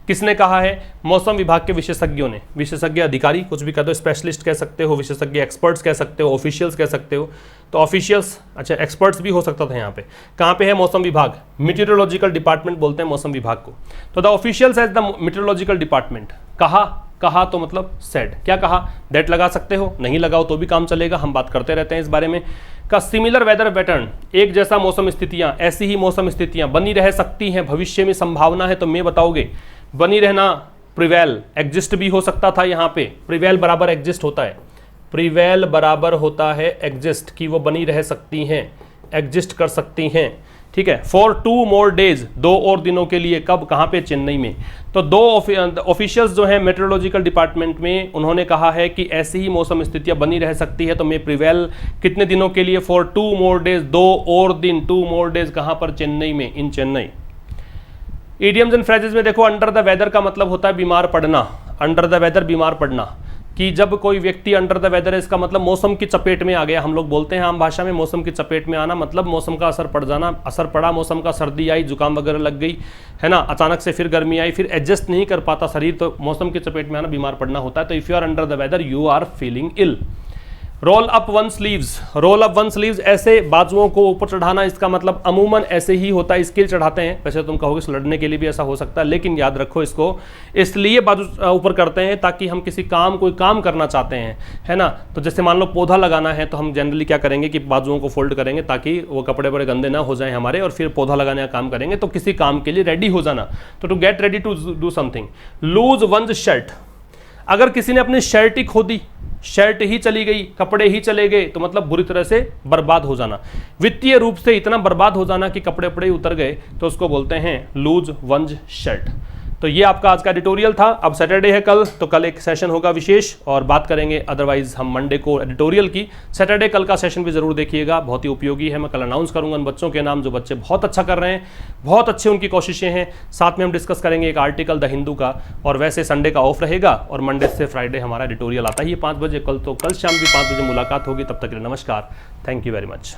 किसने कहा है? मौसम विभाग के विशेषज्ञों ने। विशेषज्ञ अधिकारी कुछ भी कह दो, स्पेशलिस्ट कह सकते हो, विशेषज्ञ एक्सपर्ट्स कह सकते हो, ऑफिशियल्स कह सकते हो। तो ऑफिशियल्स, अच्छा एक्सपर्ट्स भी हो सकता था यहाँ पे। कहाँ पे है मौसम विभाग? मीटेरोलॉजिकल डिपार्टमेंट बोलते हैं मौसम विभाग को। तो the officials as the meteorological department. कहा तो मतलब सेड। क्या कहा? दैट लगा सकते हो, नहीं लगाओ तो भी काम चलेगा, हम बात करते रहते हैं इस बारे में। का सिमिलर वेदर पैटर्न, एक जैसा मौसम स्थितियां, ऐसी ही मौसम स्थितियां बनी रह सकती हैं, भविष्य में संभावना है, तो मैं बताओगे। बनी रहना, प्रिवेल, एग्जिस्ट भी हो सकता था यहाँ पे। प्रिवेल बराबर एग्जिस्ट होता है, प्रिवेल बराबर होता है एग्जिस्ट, की वो बनी रह सकती हैं, एग्जिस्ट कर सकती हैं। ठीक है, फॉर 2 more days, 2 और दिनों के लिए। कब? कहाँ पे? चेन्नई में। तो 2 ऑफिशियल्स जो है मेट्रोलॉजिकल डिपार्टमेंट में, उन्होंने कहा है कि ऐसी ही मौसम स्थितियां बनी रह सकती है, तो मैं प्रिवेल कितने दिनों के लिए? फॉर 2 more days, 2 और दिन, 2 more days। कहाँ पर? चेन्नई में, इन चेन्नई। इडियम्स एंड फ्रेजेस में देखो, अंडर द वेदर का मतलब होता है बीमार पड़ना। अंडर द वेदर, बीमार पड़ना, कि जब कोई व्यक्ति अंडर द वेदर है, इसका मतलब मौसम की चपेट में आ गया। हम लोग बोलते हैं आम भाषा में मौसम की चपेट में आना, मतलब मौसम का असर पड़ जाना। असर पड़ा मौसम का, सर्दी आई, जुकाम वगैरह लग गई, है ना, अचानक से फिर गर्मी आई, फिर एडजस्ट नहीं कर पाता शरीर, तो मौसम की चपेट में आना, बीमार पड़ना होता है। तो if you are under the weather, you are feeling ill. Roll up one sleeves, roll up one sleeves, ऐसे बाजुओं को ऊपर चढ़ाना, इसका मतलब अमूमन ऐसे ही होता है, इसके लिए चढ़ाते हैं। वैसे तुम कहोगे लड़ने के लिए भी ऐसा हो सकता है, लेकिन याद रखो इसको, इसलिए बाजू ऊपर करते हैं ताकि हम किसी काम, कोई काम करना चाहते हैं, है ना। तो जैसे मान लो पौधा लगाना है, तो हम जनरली क्या करेंगे कि बाजुओं को फोल्ड करेंगे ताकि वो कपड़े बड़े गंदे ना हो जाए हमारे, और फिर पौधा लगाने का काम करेंगे। तो किसी काम के लिए रेडी हो जाना, तो to get ready to do something. Lose one's shirt, अगर किसी ने अपनी शर्ट ही खो दी, शर्ट ही चली गई, कपड़े ही चले गए, तो मतलब बुरी तरह से बर्बाद हो जाना, वित्तीय रूप से इतना बर्बाद हो जाना कि कपड़े वपड़े उतर गए, तो उसको बोलते हैं लूज वंस शर्ट। तो ये आपका आज का एडिटोरियल था। अब सैटरडे है कल, तो कल एक सेशन होगा विशेष और बात करेंगे, अदरवाइज हम मंडे को एडिटोरियल की। सैटरडे कल का सेशन भी जरूर देखिएगा, बहुत ही उपयोगी है। मैं कल अनाउंस करूंगा उन बच्चों के नाम जो बच्चे बहुत अच्छा कर रहे हैं, बहुत अच्छे उनकी कोशिशें हैं। साथ में हम डिस्कस करेंगे एक आर्टिकल द हिंदू का, और वैसे संडे का ऑफ रहेगा और मंडे से फ्राइडे हमारा एडिटोरियल आता ही है 5 बजे। कल शाम भी 5 बजे मुलाकात होगी। तब तक के लिए नमस्कार, थैंक यू वेरी मच।